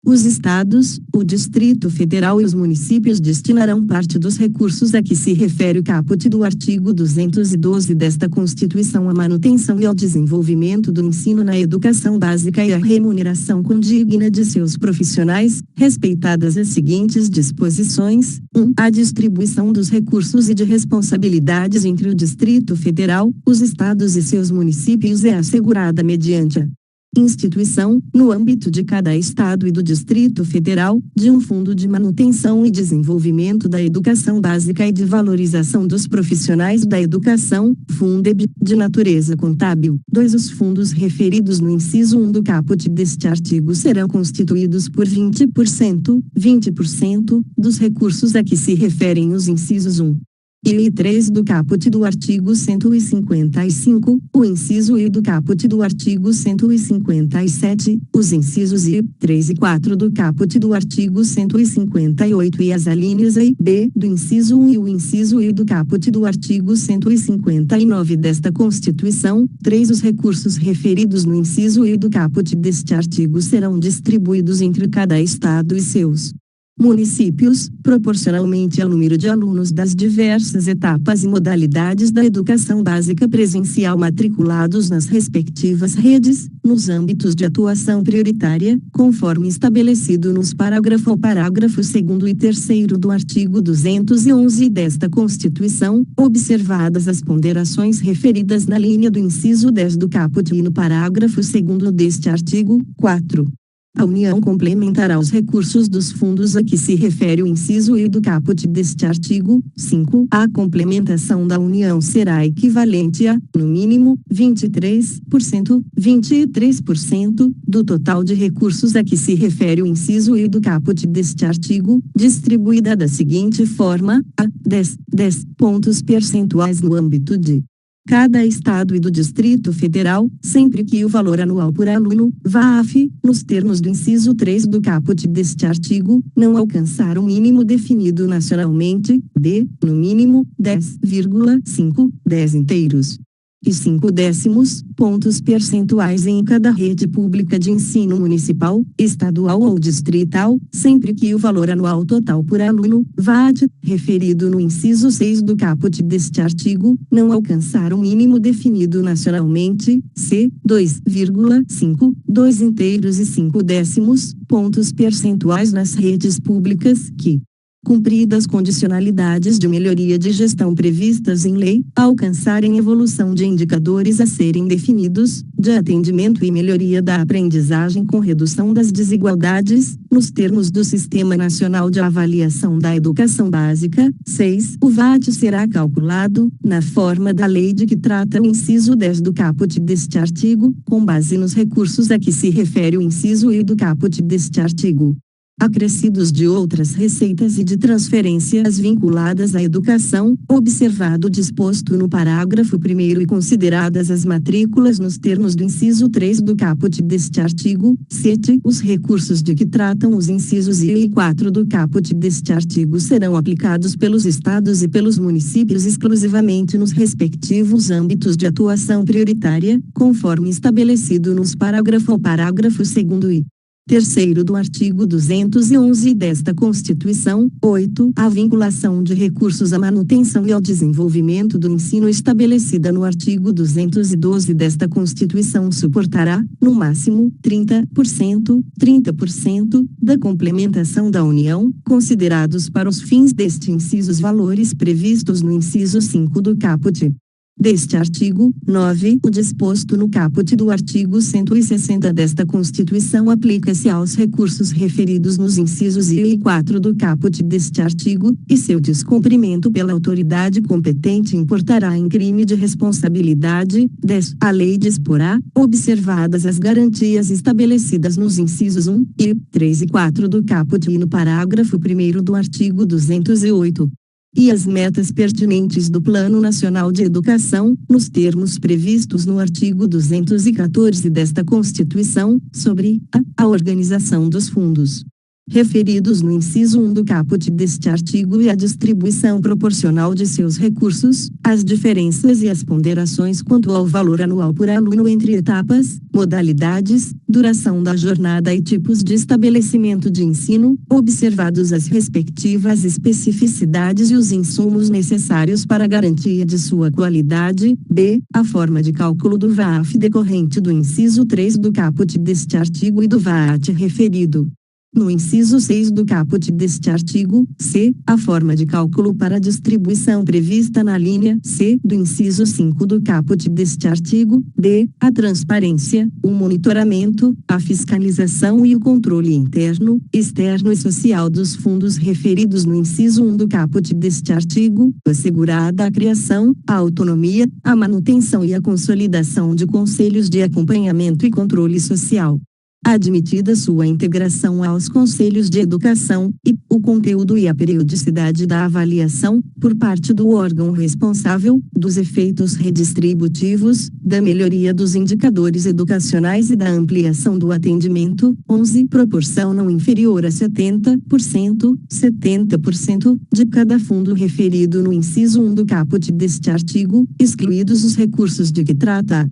S1: Os Estados, o Distrito Federal e os municípios destinarão parte dos recursos a que se refere o caput do artigo 212 desta Constituição à manutenção e ao desenvolvimento do ensino na educação básica e à remuneração condigna de seus profissionais, respeitadas as seguintes disposições: 1. A distribuição dos recursos e de responsabilidades entre o Distrito Federal, os Estados e seus municípios é assegurada mediante a instituição, no âmbito de cada Estado e do Distrito Federal, de um Fundo de Manutenção e Desenvolvimento da Educação Básica e de Valorização dos Profissionais da Educação, Fundeb, de natureza contábil. 2. Os fundos referidos no inciso 1 do caput deste artigo serão constituídos por 20% dos recursos a que se referem os incisos 1 e 3 do caput do artigo 155, o inciso I do caput do artigo 157, os incisos I, 3 e 4 do caput do artigo 158 e as alíneas A e B do inciso 1 e o inciso I do caput do artigo 159 desta Constituição. 3. Os recursos referidos no inciso I do caput deste artigo serão distribuídos entre cada Estado e seus municípios, proporcionalmente ao número de alunos das diversas etapas e modalidades da educação básica presencial matriculados nas respectivas redes, nos âmbitos de atuação prioritária, conforme estabelecido nos parágrafo 2º e 3º do artigo 211 desta Constituição, observadas as ponderações referidas na linha do inciso 10 do caput e no parágrafo 2º deste artigo. 4. A União complementará os recursos dos fundos a que se refere o inciso E do caput deste artigo. 5. A complementação da União será equivalente a, no mínimo, 23% do total de recursos a que se refere o inciso E do caput deste artigo, distribuída da seguinte forma: a 10 pontos percentuais no âmbito de cada Estado e do Distrito Federal, sempre que o valor anual por aluno, VAF, nos termos do inciso 3 do caput deste artigo, não alcançar o mínimo definido nacionalmente, b, no mínimo, 10 inteiros. E 5 décimos, pontos percentuais em cada rede pública de ensino municipal, estadual ou distrital, sempre que o valor anual total por aluno, VAT, referido no inciso 6 do caput deste artigo, não alcançar o mínimo definido nacionalmente, c, 2 inteiros e 5 décimos, pontos percentuais nas redes públicas que, cumpridas condicionalidades de melhoria de gestão previstas em lei, alcançarem evolução de indicadores a serem definidos, de atendimento e melhoria da aprendizagem com redução das desigualdades, nos termos do Sistema Nacional de Avaliação da Educação Básica. 6. O VAT será calculado, na forma da lei de que trata o inciso 10 do caput deste artigo, com base nos recursos a que se refere o inciso E do caput deste artigo, acrescidos de outras receitas e de transferências vinculadas à educação, observado o disposto no parágrafo 1º e consideradas as matrículas nos termos do inciso 3 do caput deste artigo. 7. Os recursos de que tratam os incisos I e 4 do caput deste artigo serão aplicados pelos estados e pelos municípios exclusivamente nos respectivos âmbitos de atuação prioritária, conforme estabelecido nos parágrafo 2º e terceiro do artigo 211 desta Constituição. 8. A vinculação de recursos à manutenção e ao desenvolvimento do ensino estabelecida no artigo 212 desta Constituição suportará, no máximo, 30% da complementação da União, considerados para os fins deste inciso os valores previstos no inciso 5 do caput deste artigo. 9. O disposto no caput do artigo 160 desta Constituição aplica-se aos recursos referidos nos incisos I e 4 do caput deste artigo, e seu descumprimento pela autoridade competente importará em crime de responsabilidade. 10. A lei disporá, observadas as garantias estabelecidas nos incisos 1, I, 3 e 4 do caput e no parágrafo 1º do artigo 208. E as metas pertinentes do Plano Nacional de Educação, nos termos previstos no artigo 214 desta Constituição, sobre a organização dos fundos referidos no inciso 1 do caput deste artigo e a distribuição proporcional de seus recursos, as diferenças e as ponderações quanto ao valor anual por aluno entre etapas, modalidades, duração da jornada e tipos de estabelecimento de ensino, observados as respectivas especificidades e os insumos necessários para a garantia de sua qualidade. B. A forma de cálculo do VAF decorrente do inciso 3 do caput deste artigo e do VAT referido no inciso 6 do caput deste artigo. C. A forma de cálculo para a distribuição prevista na linha C do inciso 5 do caput deste artigo. D. A transparência, o monitoramento, a fiscalização e o controle interno, externo e social dos fundos referidos no inciso 1 do caput deste artigo, assegurada a criação, a autonomia, a manutenção e a consolidação de conselhos de acompanhamento e controle social, admitida sua integração aos conselhos de educação, e o conteúdo e a periodicidade da avaliação, por parte do órgão responsável, dos efeitos redistributivos, da melhoria dos indicadores educacionais e da ampliação do atendimento. 11. Proporção não inferior a 70% de cada fundo referido no inciso 1 do caput deste artigo, excluídos os recursos de que trata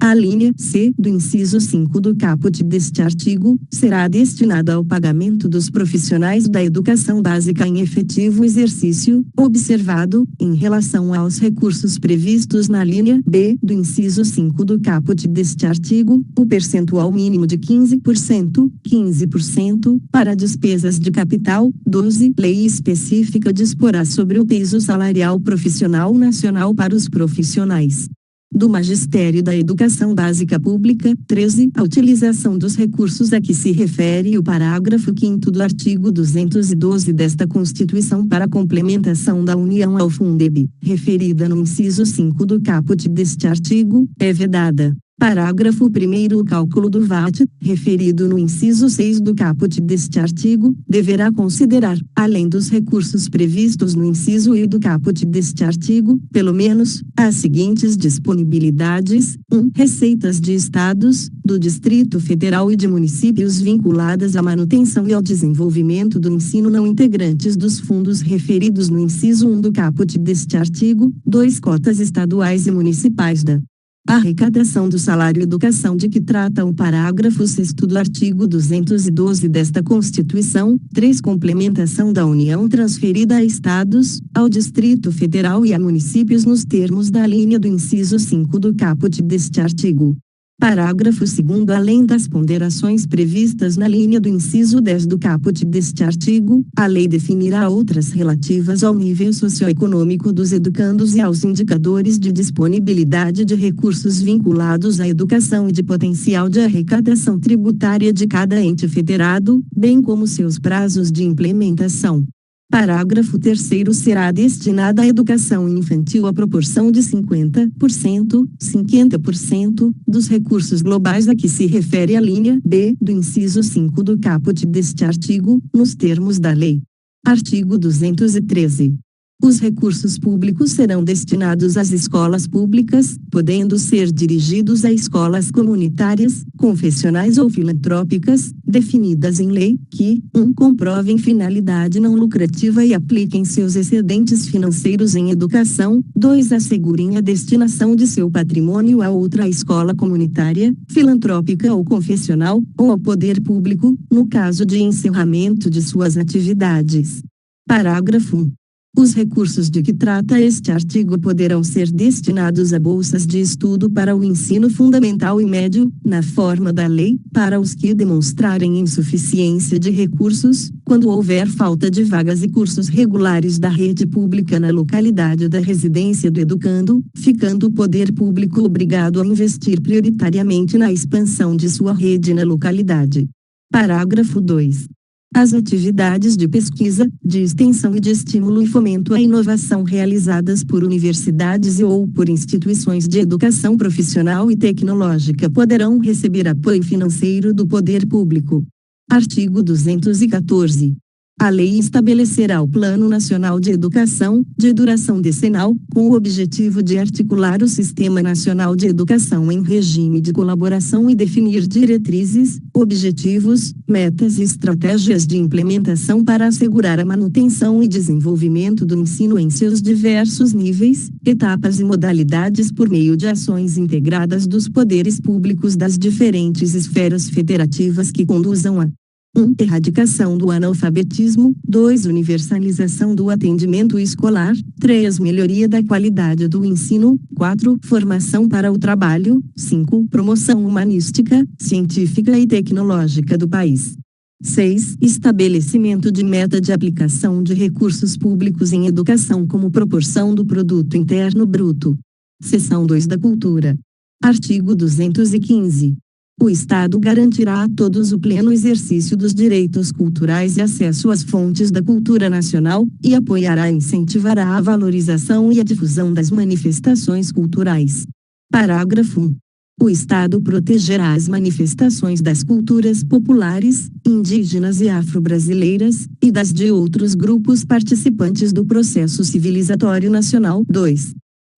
S1: a linha C do inciso 5 do caput deste artigo, será destinada ao pagamento dos profissionais da educação básica em efetivo exercício, observado, em relação aos recursos previstos na linha B do inciso 5 do caput deste artigo, o percentual mínimo de 15%, para despesas de capital. 12. Lei específica disporá sobre o piso salarial profissional nacional para os profissionais do Magistério da Educação Básica Pública. 13. A utilização dos recursos a que se refere o parágrafo 5º do artigo 212 desta Constituição para a complementação da União ao Fundeb, referida no inciso 5 do caput deste artigo, é vedada. Parágrafo 1º. O cálculo do VAT, referido no inciso 6 do caput deste artigo, deverá considerar, além dos recursos previstos no inciso I do caput deste artigo, pelo menos, as seguintes disponibilidades: 1. Receitas de estados, do Distrito Federal e de municípios vinculadas à manutenção e ao desenvolvimento do ensino não integrantes dos fundos referidos no inciso 1 do caput deste artigo. 2. Cotas estaduais e municipais da arrecadação do salário educação de que trata o parágrafo 6º do artigo 212 desta Constituição. 3. Complementação da União transferida a estados, ao Distrito Federal e a municípios nos termos da linha do inciso 5 do caput deste artigo. Parágrafo 2º. Além das ponderações previstas na linha do inciso 10 do caput deste artigo, a lei definirá outras relativas ao nível socioeconômico dos educandos e aos indicadores de disponibilidade de recursos vinculados à educação e de potencial de arrecadação tributária de cada ente federado, bem como seus prazos de implementação. Parágrafo 3º. Será destinada à educação infantil a proporção de 50% dos recursos globais a que se refere a linha B do inciso 5 do caput deste artigo, nos termos da lei. Artigo 213. Os recursos públicos serão destinados às escolas públicas, podendo ser dirigidos a escolas comunitárias, confessionais ou filantrópicas, definidas em lei, que 1. Comprovem finalidade não lucrativa e apliquem seus excedentes financeiros em educação. 2. Assegurem a destinação de seu patrimônio a outra escola comunitária, filantrópica ou confessional, ou ao poder público, no caso de encerramento de suas atividades. Parágrafo 1. Os recursos de que trata este artigo poderão ser destinados a bolsas de estudo para o ensino fundamental e médio, na forma da lei, para os que demonstrarem insuficiência de recursos, quando houver falta de vagas e cursos regulares da rede pública na localidade da residência do educando, ficando o poder público obrigado a investir prioritariamente na expansão de sua rede na localidade. Parágrafo 2. As atividades de pesquisa, de extensão e de estímulo e fomento à inovação realizadas por universidades e ou por instituições de educação profissional e tecnológica poderão receber apoio financeiro do poder público. Artigo 214. A lei estabelecerá o Plano Nacional de Educação, de duração decenal, com o objetivo de articular o Sistema Nacional de Educação em regime de colaboração e definir diretrizes, objetivos, metas e estratégias de implementação para assegurar a manutenção e desenvolvimento do ensino em seus diversos níveis, etapas e modalidades por meio de ações integradas dos poderes públicos das diferentes esferas federativas que conduzam a 1. Erradicação do analfabetismo. 2. Universalização do atendimento escolar. 3. Melhoria da qualidade do ensino. 4. Formação para o trabalho. 5. Promoção humanística, científica e tecnológica do país. 6. Estabelecimento de meta de aplicação de recursos públicos em educação como proporção do produto interno bruto. Seção 2 da Cultura. Artigo 215. O Estado garantirá a todos o pleno exercício dos direitos culturais e acesso às fontes da cultura nacional, e apoiará e incentivará a valorização e a difusão das manifestações culturais. Parágrafo 1. O Estado protegerá as manifestações das culturas populares, indígenas e afro-brasileiras, e das de outros grupos participantes do processo civilizatório nacional. 2.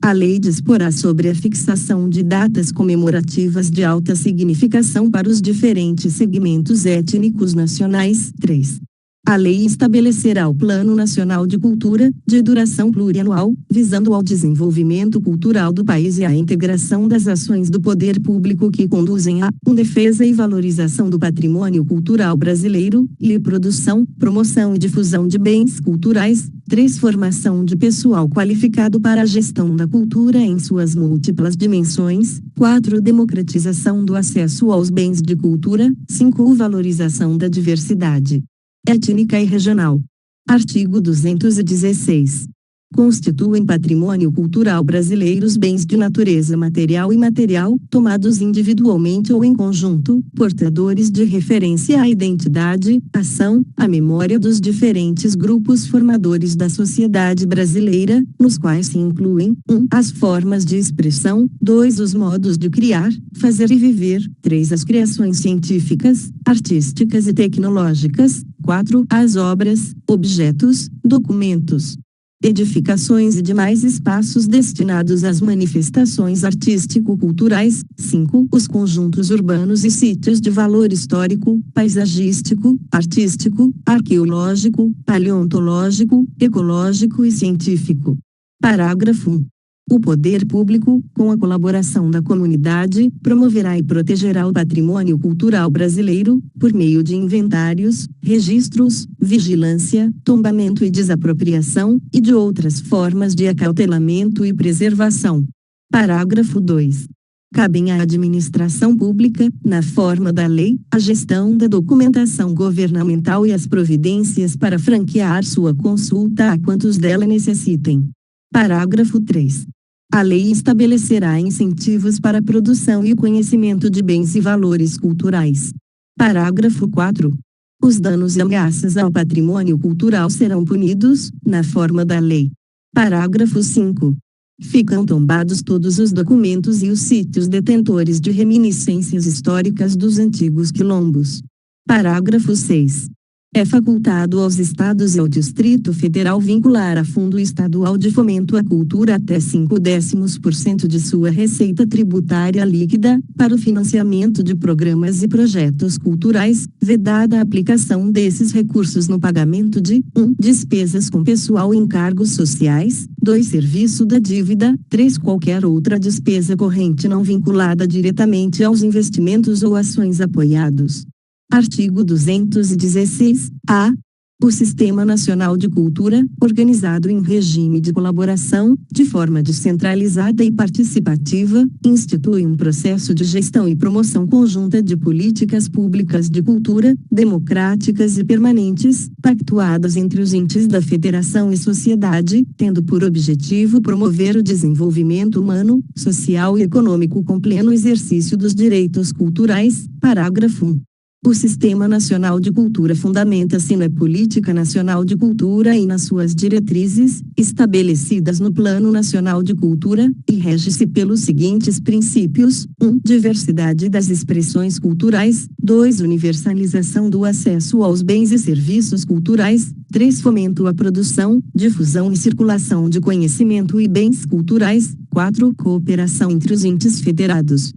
S1: A lei disporá sobre a fixação de datas comemorativas de alta significação para os diferentes segmentos étnicos nacionais. 3. A lei estabelecerá o Plano Nacional de Cultura, de duração plurianual, visando ao desenvolvimento cultural do país e à integração das ações do poder público que conduzem à defesa e valorização do patrimônio cultural brasileiro, e produção, promoção e difusão de bens culturais. 3. Formação de pessoal qualificado para a gestão da cultura em suas múltiplas dimensões. 4. Democratização do acesso aos bens de cultura. 5. Valorização da diversidade étnica e regional. Artigo 216. Constituem patrimônio cultural brasileiro os bens de natureza material e imaterial, tomados individualmente ou em conjunto, portadores de referência à identidade, ação, à memória dos diferentes grupos formadores da sociedade brasileira, nos quais se incluem 1. As formas de expressão, 2. Os modos de criar, fazer e viver, 3. As criações científicas, artísticas e tecnológicas, 4. As obras, objetos, documentos, edificações e demais espaços destinados às manifestações artístico-culturais, 5. Os conjuntos urbanos e sítios de valor histórico, paisagístico, artístico, arqueológico, paleontológico, ecológico e científico. Parágrafo 1. O poder público, com a colaboração da comunidade, promoverá e protegerá o patrimônio cultural brasileiro, por meio de inventários, registros, vigilância, tombamento e desapropriação, e de outras formas de acautelamento e preservação. Parágrafo 2. Cabem à administração pública, na forma da lei, a gestão da documentação governamental e as providências para franquear sua consulta a quantos dela necessitem. Parágrafo 3. A lei estabelecerá incentivos para a produção e o conhecimento de bens e valores culturais. Parágrafo 4. Os danos e ameaças ao patrimônio cultural serão punidos, na forma da lei. Parágrafo 5. Ficam tombados todos os documentos e os sítios detentores de reminiscências históricas dos antigos quilombos. Parágrafo 6. É facultado aos Estados e ao Distrito Federal vincular a Fundo Estadual de Fomento à Cultura até 0,5% de sua receita tributária líquida, para o financiamento de programas e projetos culturais, vedada a aplicação desses recursos no pagamento de 1. Despesas com pessoal e encargos sociais, 2. Serviço da dívida, 3. Qualquer outra despesa corrente não vinculada diretamente aos investimentos ou ações apoiados. Artigo 216-A. O Sistema Nacional de Cultura, organizado em regime de colaboração, de forma descentralizada e participativa, institui um processo de gestão e promoção conjunta de políticas públicas de cultura, democráticas e permanentes, pactuadas entre os entes da federação e sociedade, tendo por objetivo promover o desenvolvimento humano, social e econômico com pleno exercício dos direitos culturais. Parágrafo 1. O Sistema Nacional de Cultura fundamenta-se na Política Nacional de Cultura e nas suas diretrizes, estabelecidas no Plano Nacional de Cultura, e rege-se pelos seguintes princípios: 1. Diversidade das expressões culturais, 2. Universalização do acesso aos bens e serviços culturais, 3. Fomento à produção, difusão e circulação de conhecimento e bens culturais, 4. Cooperação entre os entes federados,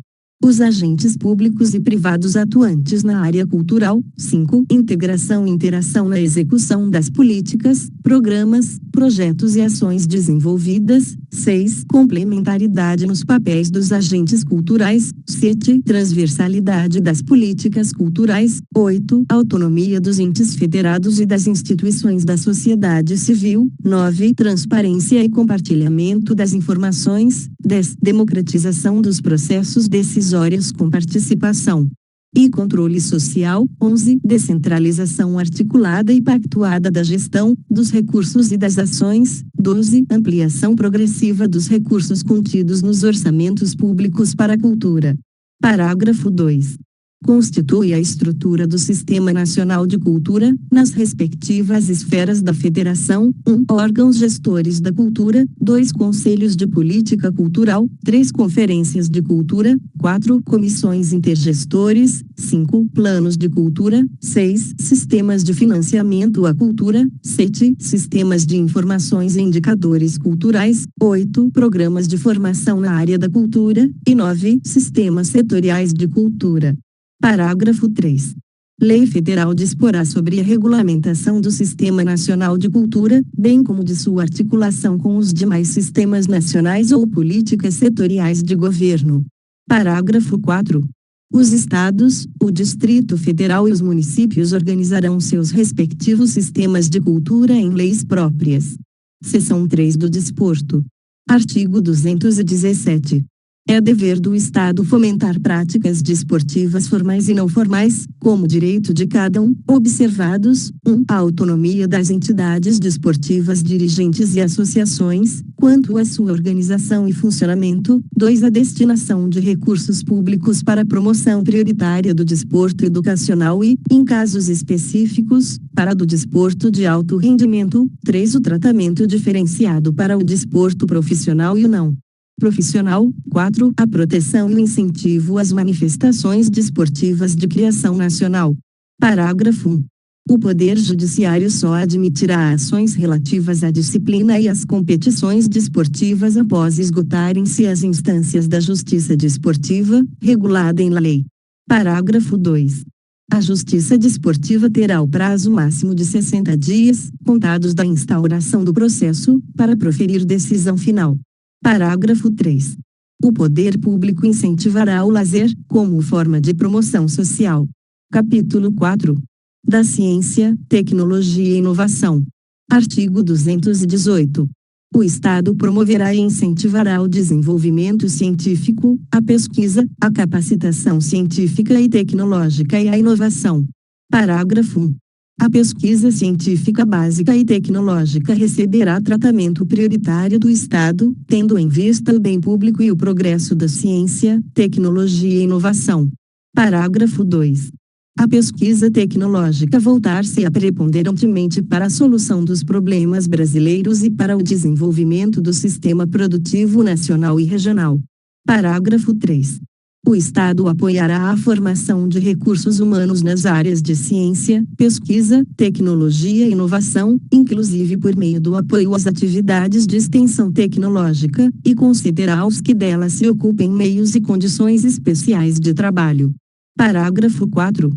S1: os agentes públicos e privados atuantes na área cultural, 5. Integração e interação na execução das políticas, programas, projetos e ações desenvolvidas, 6. Complementaridade nos papéis dos agentes culturais, 7. Transversalidade das políticas culturais, 8. Autonomia dos entes federados e das instituições da sociedade civil, 9. Transparência e compartilhamento das informações, 10. Democratização dos processos decisórios com participação e controle social, 11. Descentralização articulada e pactuada da gestão, dos recursos e das ações, 12. Ampliação progressiva dos recursos contidos nos orçamentos públicos para a cultura. Parágrafo 2. Constitui a estrutura do Sistema Nacional de Cultura, nas respectivas esferas da Federação: 1. Órgãos gestores da cultura, 2. Conselhos de política cultural, 3. Conferências de cultura, 4. Comissões intergestores, 5. Planos de cultura, 6. Sistemas de financiamento à cultura, 7. Sistemas de informações e indicadores culturais, 8. Programas de formação na área da cultura, e 9. Sistemas setoriais de cultura. Parágrafo 3. Lei Federal disporá sobre a regulamentação do Sistema Nacional de Cultura, bem como de sua articulação com os demais sistemas nacionais ou políticas setoriais de governo. Parágrafo 4. Os estados, o Distrito Federal e os municípios organizarão seus respectivos sistemas de cultura em leis próprias. Seção 3 do Desporto. Artigo 217. É dever do Estado fomentar práticas desportivas formais e não formais, como direito de cada um, observados, 1. A autonomia das entidades desportivas dirigentes e associações, quanto à sua organização e funcionamento, 2. A destinação de recursos públicos para a promoção prioritária do desporto educacional e, em casos específicos, para do desporto de alto rendimento, 3. O tratamento diferenciado para o desporto profissional e o não profissional, 4. A proteção e o incentivo às manifestações desportivas de criação nacional. Parágrafo 1. O Poder Judiciário só admitirá ações relativas à disciplina e às competições desportivas após esgotarem-se as instâncias da Justiça Desportiva, regulada em lei. Parágrafo 2. A Justiça Desportiva terá o prazo máximo de 60 dias, contados da instauração do processo, para proferir decisão final. Parágrafo 3. O poder público incentivará o lazer, como forma de promoção social. Capítulo 4. Da ciência, tecnologia e inovação. Artigo 218. O Estado promoverá e incentivará o desenvolvimento científico, a pesquisa, a capacitação científica e tecnológica e a inovação. Parágrafo 1. A pesquisa científica básica e tecnológica receberá tratamento prioritário do Estado, tendo em vista o bem público e o progresso da ciência, tecnologia e inovação. Parágrafo 2. A pesquisa tecnológica voltar-se-á preponderantemente para a solução dos problemas brasileiros e para o desenvolvimento do sistema produtivo nacional e regional. Parágrafo 3. O Estado apoiará a formação de recursos humanos nas áreas de ciência, pesquisa, tecnologia e inovação, inclusive por meio do apoio às atividades de extensão tecnológica, e concederá aos que delas se ocupem meios e condições especiais de trabalho. Parágrafo 4.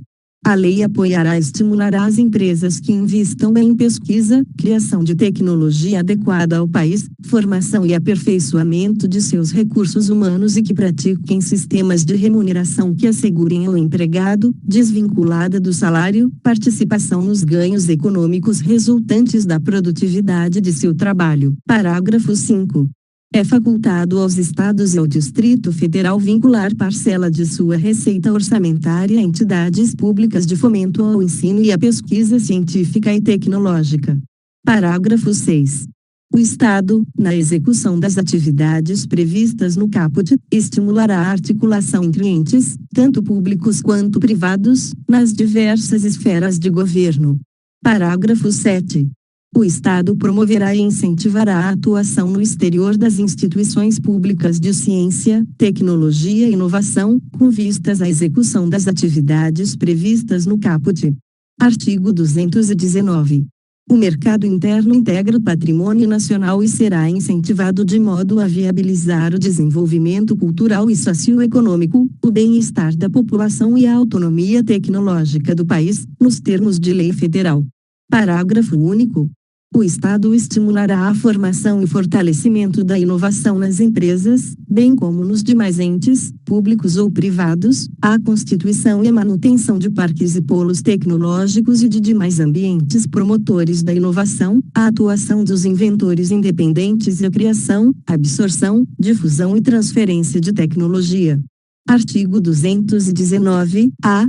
S1: A lei apoiará e estimulará as empresas que investam em pesquisa, criação de tecnologia adequada ao país, formação e aperfeiçoamento de seus recursos humanos e que pratiquem sistemas de remuneração que assegurem ao empregado, desvinculada do salário, participação nos ganhos econômicos resultantes da produtividade de seu trabalho. Parágrafo 5. É facultado aos Estados e ao Distrito Federal vincular parcela de sua receita orçamentária a entidades públicas de fomento ao ensino e à pesquisa científica e tecnológica. Parágrafo 6. O Estado, na execução das atividades previstas no caput, estimulará a articulação entre entes, tanto públicos quanto privados, nas diversas esferas de governo. Parágrafo 7. O Estado promoverá e incentivará a atuação no exterior das instituições públicas de ciência, tecnologia e inovação, com vistas à execução das atividades previstas no caput. Artigo 219. O mercado interno integra o patrimônio nacional e será incentivado de modo a viabilizar o desenvolvimento cultural e socioeconômico, o bem-estar da população e a autonomia tecnológica do país, nos termos de lei federal. Parágrafo único. O Estado estimulará a formação e fortalecimento da inovação nas empresas, bem como nos demais entes, públicos ou privados, a constituição e manutenção de parques e polos tecnológicos e de demais ambientes promotores da inovação, a atuação dos inventores independentes e a criação, absorção, difusão e transferência de tecnologia. Artigo 219-A.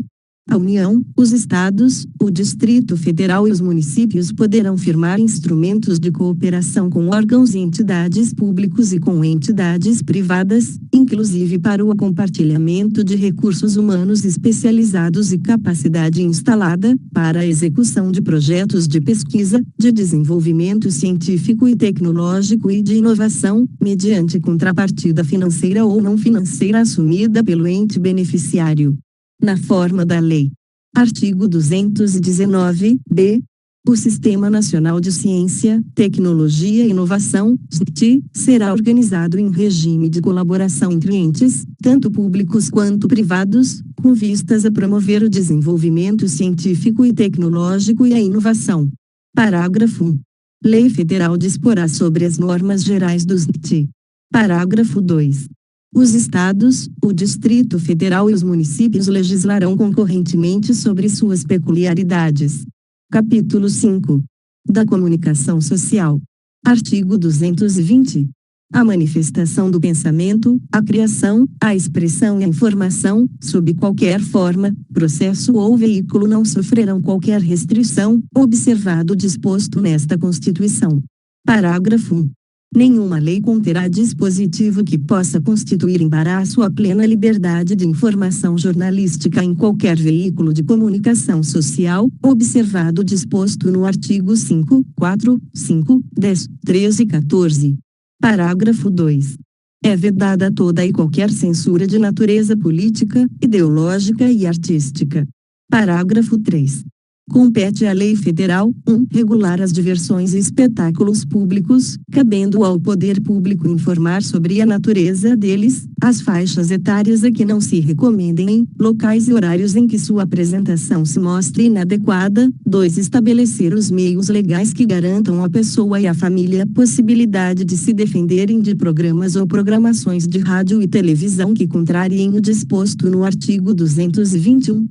S1: A União, os Estados, o Distrito Federal e os municípios poderão firmar instrumentos de cooperação com órgãos e entidades públicos e com entidades privadas, inclusive para o compartilhamento de recursos humanos especializados e capacidade instalada, para a execução de projetos de pesquisa, de desenvolvimento científico e tecnológico e de inovação, mediante contrapartida financeira ou não financeira assumida pelo ente beneficiário. Na forma da lei. Artigo 219-B. O Sistema Nacional de Ciência, Tecnologia e Inovação, SNCT, será organizado em regime de colaboração entre entes, tanto públicos quanto privados, com vistas a promover o desenvolvimento científico e tecnológico e a inovação. Parágrafo 1. Lei Federal disporá sobre as normas gerais do SNCT. Parágrafo 2. Os Estados, o Distrito Federal e os municípios legislarão concorrentemente sobre suas peculiaridades. Capítulo 5. Da Comunicação Social. Artigo 220. A manifestação do pensamento, a criação, a expressão e a informação, sob qualquer forma, processo ou veículo não sofrerão qualquer restrição, observado o disposto nesta Constituição. Parágrafo 1. Nenhuma lei conterá dispositivo que possa constituir embaraço à plena liberdade de informação jornalística em qualquer veículo de comunicação social, observado o disposto no artigo 5, 4, 5, 10, 13 e 14. Parágrafo 2. É vedada toda e qualquer censura de natureza política, ideológica e artística. Parágrafo 3. Compete à lei federal, 1. Regular as diversões e espetáculos públicos, cabendo ao poder público informar sobre a natureza deles, as faixas etárias a que não se recomendem, locais e horários em que sua apresentação se mostre inadequada. 2. Estabelecer os meios legais que garantam à pessoa e à família a possibilidade de se defenderem de programas ou programações de rádio e televisão que contrariem o disposto no artigo 221.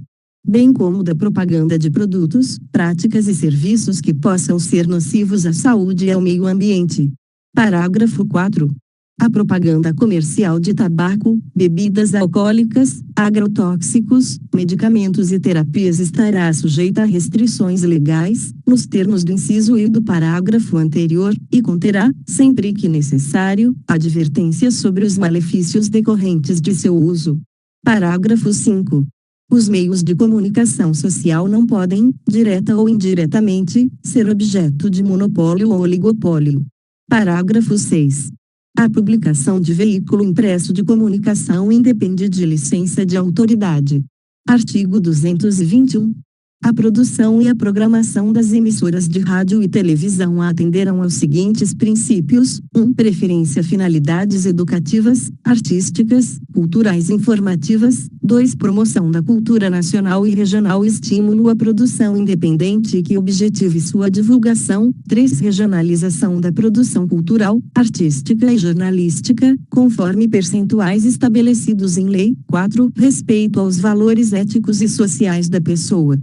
S1: Bem como da propaganda de produtos, práticas e serviços que possam ser nocivos à saúde e ao meio ambiente. Parágrafo 4. A propaganda comercial de tabaco, bebidas alcoólicas, agrotóxicos, medicamentos e terapias estará sujeita a restrições legais, nos termos do inciso e do parágrafo anterior, e conterá, sempre que necessário, advertências sobre os malefícios decorrentes de seu uso. Parágrafo 5. Os meios de comunicação social não podem, direta ou indiretamente, ser objeto de monopólio ou oligopólio. Parágrafo 6. A publicação de veículo impresso de comunicação independe de licença de autoridade. Artigo 221. A produção e a programação das emissoras de rádio e televisão atenderão aos seguintes princípios: 1. Preferência a finalidades educativas, artísticas, culturais e informativas. 2. Promoção da cultura nacional e regional e estímulo à produção independente que objetive sua divulgação. 3. Regionalização da produção cultural, artística e jornalística, conforme percentuais estabelecidos em lei. 4. Respeito aos valores éticos e sociais da pessoa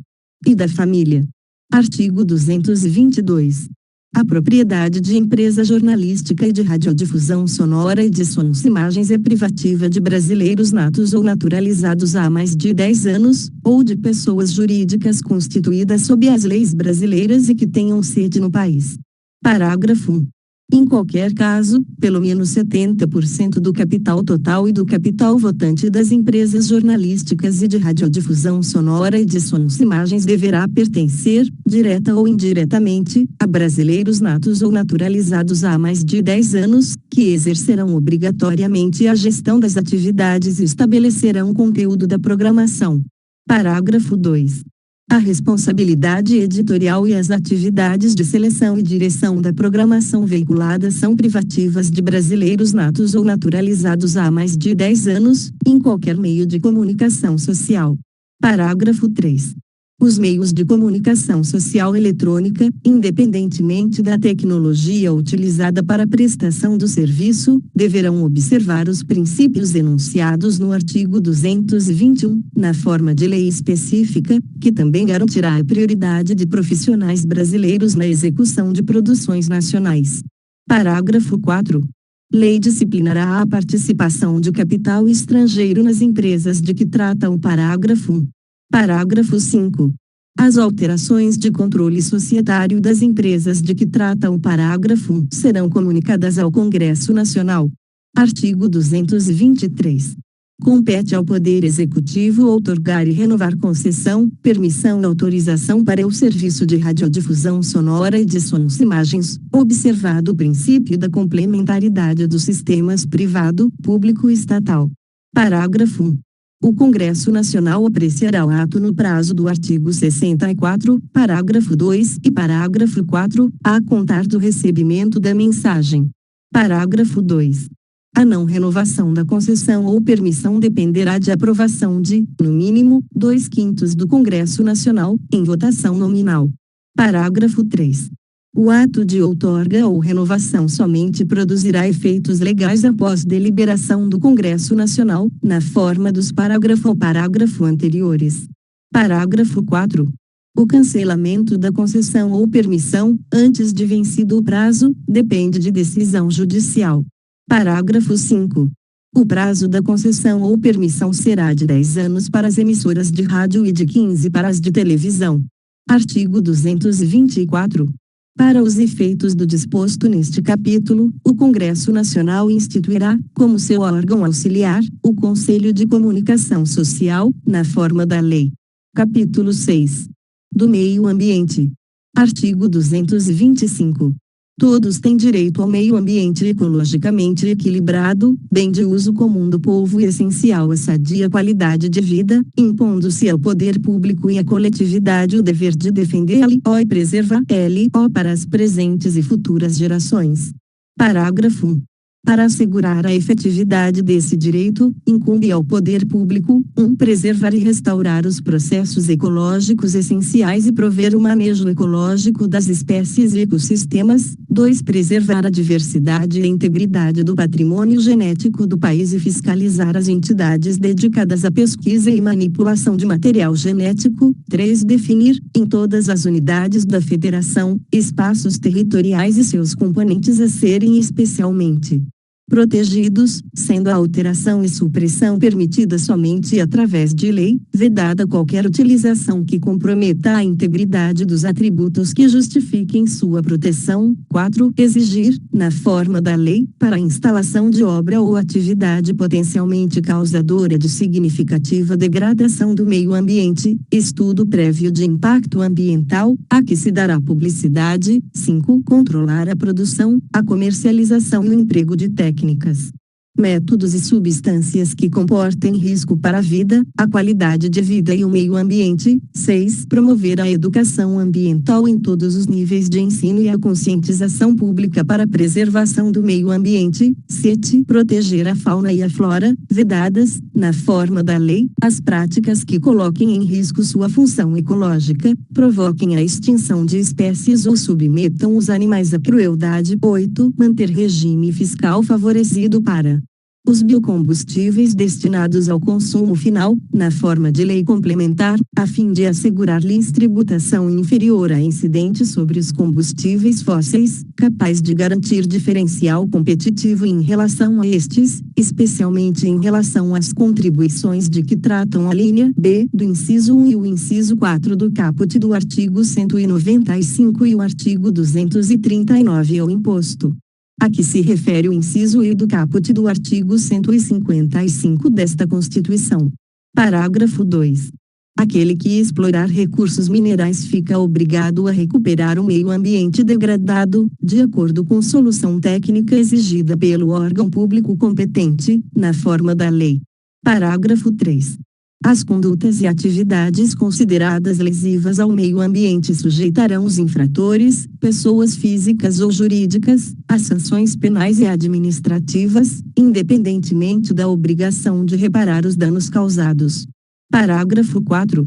S1: e da família. Artigo 222. A propriedade de empresa jornalística e de radiodifusão sonora e de sons e imagens é privativa de brasileiros natos ou naturalizados há mais de 10 anos, ou de pessoas jurídicas constituídas sob as leis brasileiras e que tenham sede no país. Parágrafo 1. Em qualquer caso, pelo menos 70% do capital total e do capital votante das empresas jornalísticas e de radiodifusão sonora e de sons e imagens deverá pertencer, direta ou indiretamente, a brasileiros natos ou naturalizados há mais de 10 anos, que exercerão obrigatoriamente a gestão das atividades e estabelecerão o conteúdo da programação. Parágrafo 2. A responsabilidade editorial e as atividades de seleção e direção da programação veiculada são privativas de brasileiros natos ou naturalizados há mais de 10 anos, em qualquer meio de comunicação social. Parágrafo 3. Os meios de comunicação social eletrônica, independentemente da tecnologia utilizada para a prestação do serviço, deverão observar os princípios enunciados no artigo 221, na forma de lei específica, que também garantirá a prioridade de profissionais brasileiros na execução de produções nacionais. Parágrafo 4. Lei disciplinará a participação de capital estrangeiro nas empresas de que trata o parágrafo 1. Parágrafo 5. As alterações de controle societário das empresas de que trata o parágrafo 1 serão comunicadas ao Congresso Nacional. Artigo 223. Compete ao Poder Executivo outorgar e renovar concessão, permissão e autorização para o serviço de radiodifusão sonora e de sons e imagens, observado o princípio da complementaridade dos sistemas privado, público e estatal. Parágrafo 1. O Congresso Nacional apreciará o ato no prazo do artigo 64, parágrafo 2 e parágrafo 4, a contar do recebimento da mensagem. Parágrafo 2. A não renovação da concessão ou permissão dependerá de aprovação de, no mínimo, 2/5 do Congresso Nacional, em votação nominal. Parágrafo 3. O ato de outorga ou renovação somente produzirá efeitos legais após deliberação do Congresso Nacional, na forma dos parágrafo ou parágrafo anteriores. Parágrafo 4. O cancelamento da concessão ou permissão, antes de vencido o prazo, depende de decisão judicial. Parágrafo 5. O prazo da concessão ou permissão será de 10 anos para as emissoras de rádio e de 15 para as de televisão. Artigo 224. Para os efeitos do disposto neste capítulo, o Congresso Nacional instituirá, como seu órgão auxiliar, o Conselho de Comunicação Social, na forma da lei. Capítulo 6. Do Meio Ambiente. Artigo 225. Todos têm direito ao meio ambiente ecologicamente equilibrado, bem de uso comum do povo e essencial à sadia qualidade de vida, impondo-se ao poder público e à coletividade o dever de defendê-lo e preservá-lo para as presentes e futuras gerações. Parágrafo 1. Para assegurar a efetividade desse direito, incumbe ao poder público, 1. Preservar e restaurar os processos ecológicos essenciais e prover o manejo ecológico das espécies e ecossistemas, 2. Preservar a diversidade e a integridade do patrimônio genético do país e fiscalizar as entidades dedicadas à pesquisa e manipulação de material genético, 3. Definir, em todas as unidades da Federação, espaços territoriais e seus componentes a serem especialmente protegidos, sendo a alteração e supressão permitida somente através de lei, vedada qualquer utilização que comprometa a integridade dos atributos que justifiquem sua proteção. 4. Exigir, na forma da lei, para a instalação de obra ou atividade potencialmente causadora de significativa degradação do meio ambiente, estudo prévio de impacto ambiental, a que se dará publicidade. 5. Controlar a produção, a comercialização e o emprego de técnicas, métodos e substâncias que comportem risco para a vida, a qualidade de vida e o meio ambiente. 6. Promover a educação ambiental em todos os níveis de ensino e a conscientização pública para a preservação do meio ambiente. 7. Proteger a fauna e a flora, vedadas, na forma da lei, as práticas que coloquem em risco sua função ecológica, provoquem a extinção de espécies ou submetam os animais à crueldade. 8. Manter regime fiscal favorecido para os biocombustíveis destinados ao consumo final, na forma de lei complementar, a fim de assegurar-lhes tributação inferior a incidente sobre os combustíveis fósseis, capaz de garantir diferencial competitivo em relação a estes, especialmente em relação às contribuições de que tratam a linha B do inciso 1 e o inciso 4 do caput do artigo 195 e o artigo 239 ao imposto a que se refere o inciso E do caput do artigo 155 desta Constituição. Parágrafo 2. Aquele que explorar recursos minerais fica obrigado a recuperar o meio ambiente degradado, de acordo com solução técnica exigida pelo órgão público competente, na forma da lei. Parágrafo 3. As condutas e atividades consideradas lesivas ao meio ambiente sujeitarão os infratores, pessoas físicas ou jurídicas, a sanções penais e administrativas, independentemente da obrigação de reparar os danos causados. Parágrafo 4.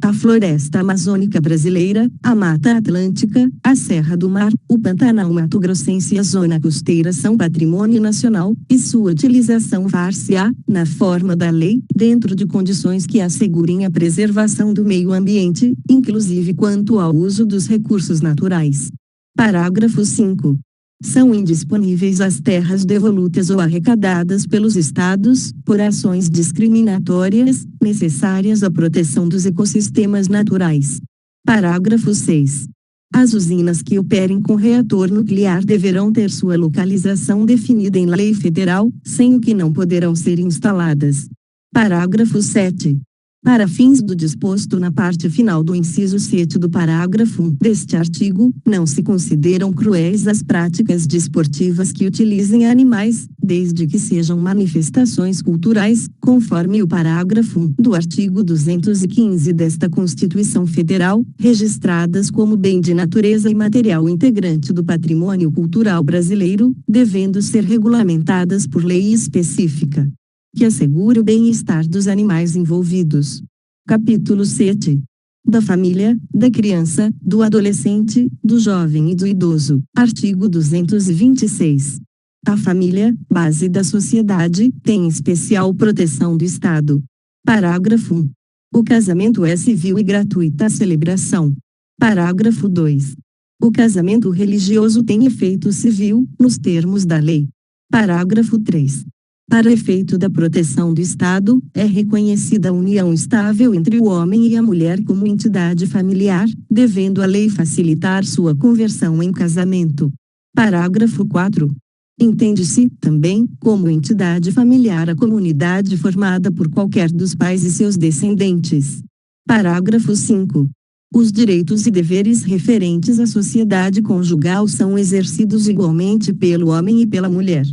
S1: A floresta amazônica brasileira, a Mata Atlântica, a Serra do Mar, o Pantanal Mato-Grossense e a zona costeira são patrimônio nacional, e sua utilização far-se-á, na forma da lei, dentro de condições que assegurem a preservação do meio ambiente, inclusive quanto ao uso dos recursos naturais. Parágrafo 5. São indisponíveis as terras devolutas ou arrecadadas pelos estados, por ações discriminatórias, necessárias à proteção dos ecossistemas naturais. Parágrafo 6. As usinas que operem com reator nuclear deverão ter sua localização definida em lei federal, sem o que não poderão ser instaladas. Parágrafo 7. Para fins do disposto na parte final do inciso 7 do parágrafo 1 deste artigo, não se consideram cruéis as práticas desportivas que utilizem animais, desde que sejam manifestações culturais, conforme o parágrafo 1 do artigo 215 desta Constituição Federal, registradas como bem de natureza imaterial integrante do patrimônio cultural brasileiro, devendo ser regulamentadas por lei específica que assegure o bem-estar dos animais envolvidos. Capítulo 7. Da família, da criança, do adolescente, do jovem e do idoso. Artigo 226. A família, base da sociedade, tem especial proteção do Estado. Parágrafo 1. O casamento é civil e gratuita a celebração. Parágrafo 2. O casamento religioso tem efeito civil, nos termos da lei. Parágrafo 3. Para efeito da proteção do Estado, é reconhecida a união estável entre o homem e a mulher como entidade familiar, devendo a lei facilitar sua conversão em casamento. Parágrafo 4. Entende-se, também, como entidade familiar a comunidade formada por qualquer dos pais e seus descendentes. Parágrafo 5. Os direitos e deveres referentes à sociedade conjugal são exercidos igualmente pelo homem e pela mulher.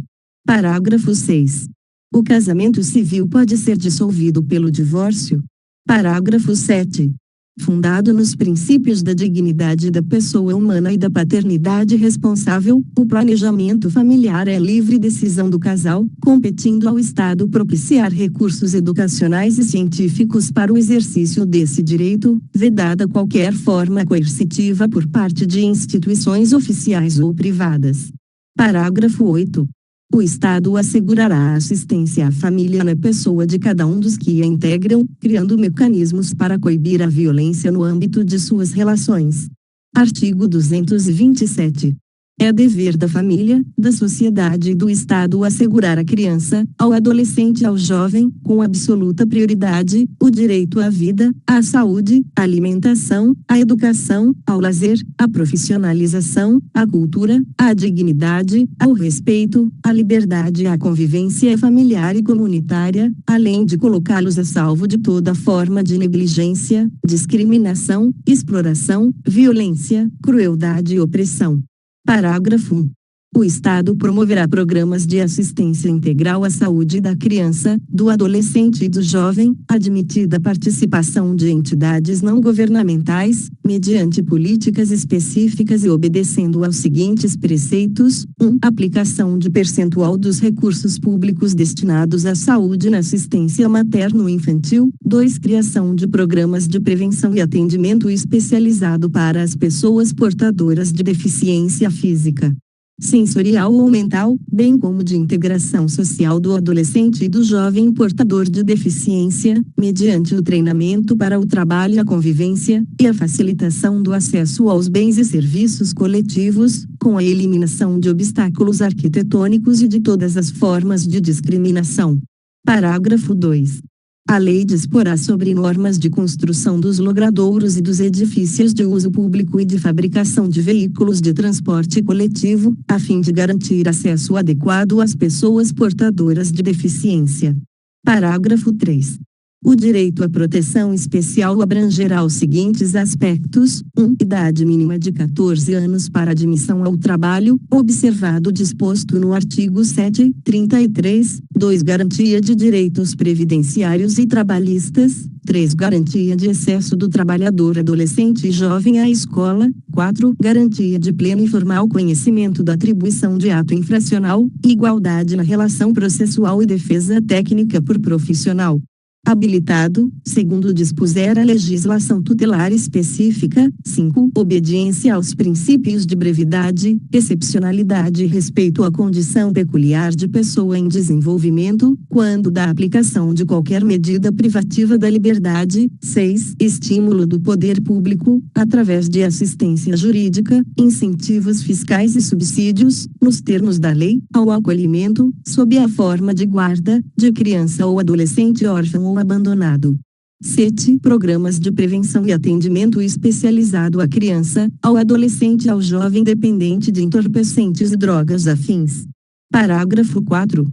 S1: Parágrafo 6. O casamento civil pode ser dissolvido pelo divórcio. Parágrafo 7. Fundado nos princípios da dignidade da pessoa humana e da paternidade responsável, o planejamento familiar é livre decisão do casal, competindo ao Estado propiciar recursos educacionais e científicos para o exercício desse direito, vedada qualquer forma coercitiva por parte de instituições oficiais ou privadas. Parágrafo 8. O Estado assegurará a assistência à família na pessoa de cada um dos que a integram, criando mecanismos para coibir a violência no âmbito de suas relações. Artigo 227. É dever da família, da sociedade e do Estado assegurar à criança, ao adolescente e ao jovem, com absoluta prioridade, o direito à vida, à saúde, à alimentação, à educação, ao lazer, à profissionalização, à cultura, à dignidade, ao respeito, à liberdade e à convivência familiar e comunitária, além de colocá-los a salvo de toda forma de negligência, discriminação, exploração, violência, crueldade e opressão. Parágrafo 1. O Estado promoverá programas de assistência integral à saúde da criança, do adolescente e do jovem, admitida a participação de entidades não governamentais, mediante políticas específicas e obedecendo aos seguintes preceitos: 1. Aplicação de percentual dos recursos públicos destinados à saúde e na assistência materno-infantil. 2. Criação de programas de prevenção e atendimento especializado para as pessoas portadoras de deficiência física, sensorial ou mental, bem como de integração social do adolescente e do jovem portador de deficiência, mediante o treinamento para o trabalho e a convivência, e a facilitação do acesso aos bens e serviços coletivos, com a eliminação de obstáculos arquitetônicos e de todas as formas de discriminação. Parágrafo 2. A lei disporá sobre normas de construção dos logradouros e dos edifícios de uso público e de fabricação de veículos de transporte coletivo, a fim de garantir acesso adequado às pessoas portadoras de deficiência. Parágrafo 3. O direito à proteção especial abrangerá os seguintes aspectos: 1. Idade mínima de 14 anos para admissão ao trabalho, observado o disposto no artigo 733. 2. Garantia de direitos previdenciários e trabalhistas. 3. Garantia de acesso do trabalhador adolescente e jovem à escola. 4. Garantia de pleno e formal conhecimento da atribuição de ato infracional, igualdade na relação processual e defesa técnica por profissional habilitado, segundo dispuser a legislação tutelar específica. 5. Obediência aos princípios de brevidade, excepcionalidade e respeito à condição peculiar de pessoa em desenvolvimento, quando da aplicação de qualquer medida privativa da liberdade. 6. Estímulo do poder público, através de assistência jurídica, incentivos fiscais e subsídios, nos termos da lei, ao acolhimento, sob a forma de guarda, de criança ou adolescente órfão ou abandonado. 7. Programas de prevenção e atendimento especializado à criança, ao adolescente e ao jovem dependente de entorpecentes e drogas afins. Parágrafo 4.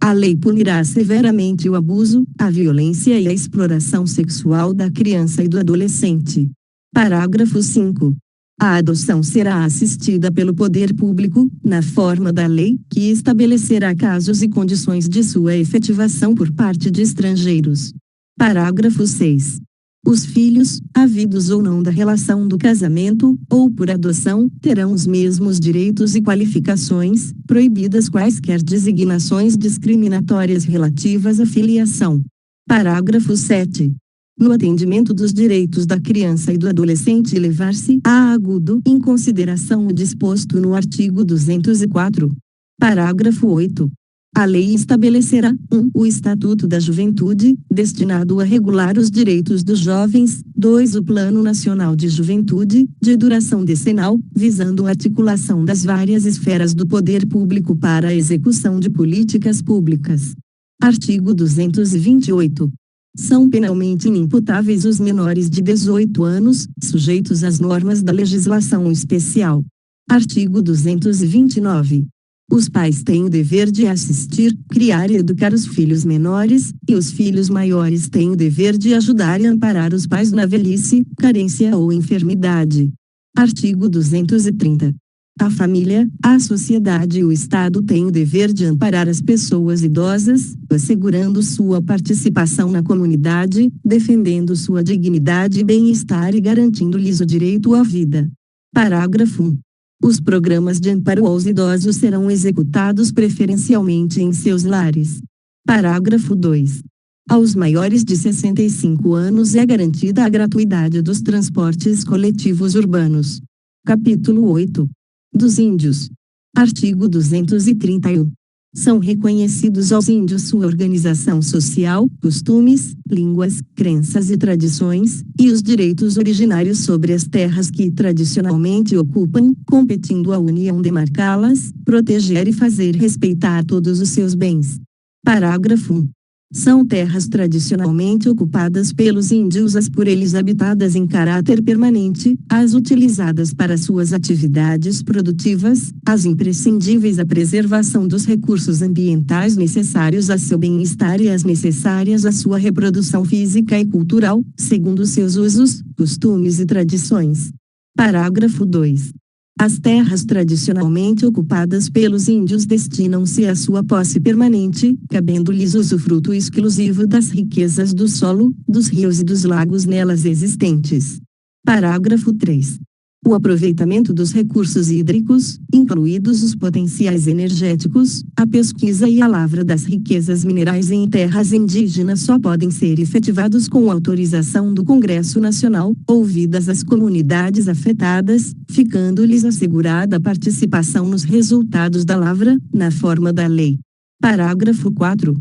S1: A lei punirá severamente o abuso, a violência e a exploração sexual da criança e do adolescente. Parágrafo 5. A adoção será assistida pelo poder público, na forma da lei, que estabelecerá casos e condições de sua efetivação por parte de estrangeiros. Parágrafo 6. Os filhos, havidos ou não da relação do casamento, ou por adoção, terão os mesmos direitos e qualificações, proibidas quaisquer designações discriminatórias relativas à filiação. Parágrafo 7. No atendimento dos direitos da criança e do adolescente levar-se a agudo em consideração o disposto no artigo 204. Parágrafo 8. A lei estabelecerá: 1. O Estatuto da Juventude, destinado a regular os direitos dos jovens. 2. O Plano Nacional de Juventude, de duração decenal, visando a articulação das várias esferas do poder público para a execução de políticas públicas. Artigo 228. São penalmente inimputáveis os menores de 18 anos, sujeitos às normas da legislação especial. Artigo 229. Os pais têm o dever de assistir, criar e educar os filhos menores, e os filhos maiores têm o dever de ajudar e amparar os pais na velhice, carência ou enfermidade. Artigo 230. A família, a sociedade e o Estado têm o dever de amparar as pessoas idosas, assegurando sua participação na comunidade, defendendo sua dignidade e bem-estar e garantindo-lhes o direito à vida. Parágrafo 1. Os programas de amparo aos idosos serão executados preferencialmente em seus lares. Parágrafo 2. Aos maiores de 65 anos é garantida a gratuidade dos transportes coletivos urbanos. Capítulo 8. Dos índios. Artigo 231. São reconhecidos aos índios sua organização social, costumes, línguas, crenças e tradições, e os direitos originários sobre as terras que tradicionalmente ocupam, competindo à União demarcá-las, proteger e fazer respeitar todos os seus bens. Parágrafo 1. São terras tradicionalmente ocupadas pelos índios, as por eles habitadas em caráter permanente, as utilizadas para suas atividades produtivas, as imprescindíveis à preservação dos recursos ambientais necessários a seu bem-estar e as necessárias à sua reprodução física e cultural, segundo seus usos, costumes e tradições. Parágrafo 2. As terras tradicionalmente ocupadas pelos índios destinam-se à sua posse permanente, cabendo-lhes usufruto exclusivo das riquezas do solo, dos rios e dos lagos nelas existentes. Parágrafo 3. O aproveitamento dos recursos hídricos, incluídos os potenciais energéticos, a pesquisa e a lavra das riquezas minerais em terras indígenas só podem ser efetivados com autorização do Congresso Nacional, ouvidas as comunidades afetadas, ficando-lhes assegurada a participação nos resultados da lavra, na forma da lei. Parágrafo 4.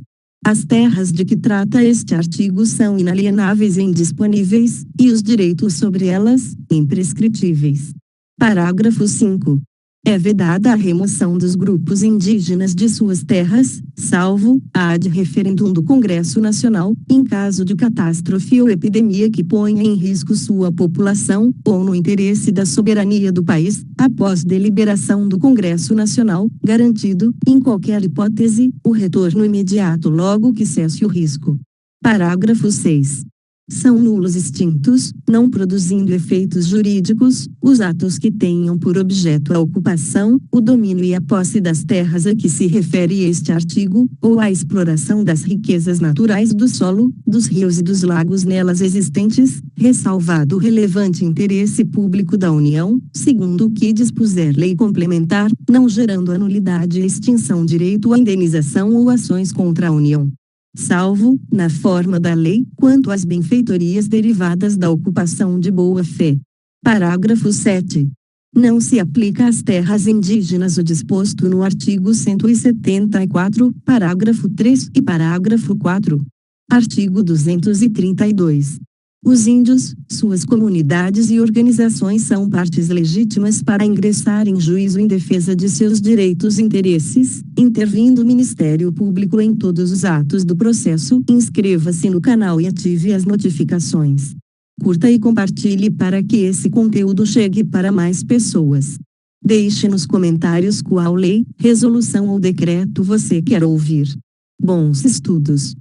S1: As terras de que trata este artigo são inalienáveis e indisponíveis, e os direitos sobre elas, imprescritíveis. Parágrafo 5. É vedada a remoção dos grupos indígenas de suas terras, salvo, ad referendum do Congresso Nacional, em caso de catástrofe ou epidemia que ponha em risco sua população, ou no interesse da soberania do país, após deliberação do Congresso Nacional, garantido, em qualquer hipótese, o retorno imediato logo que cesse o risco. Parágrafo 6. São nulos extintos, não produzindo efeitos jurídicos, os atos que tenham por objeto a ocupação, o domínio e a posse das terras a que se refere este artigo, ou a exploração das riquezas naturais do solo, dos rios e dos lagos nelas existentes, ressalvado o relevante interesse público da União, segundo o que dispuser lei complementar, não gerando a nulidade e extinção direito à indenização ou ações contra a União. Salvo, na forma da lei, quanto às benfeitorias derivadas da ocupação de boa-fé. Parágrafo 7. Não se aplica às terras indígenas o disposto no artigo 174, parágrafo 3 e parágrafo 4. Artigo 232. Os índios, suas comunidades e organizações são partes legítimas para ingressar em juízo em defesa de seus direitos e interesses, intervindo o Ministério Público em todos os atos do processo. Inscreva-se no canal e ative as notificações. Curta e compartilhe para que esse conteúdo chegue para mais pessoas. Deixe nos comentários qual lei, resolução ou decreto você quer ouvir. Bons estudos!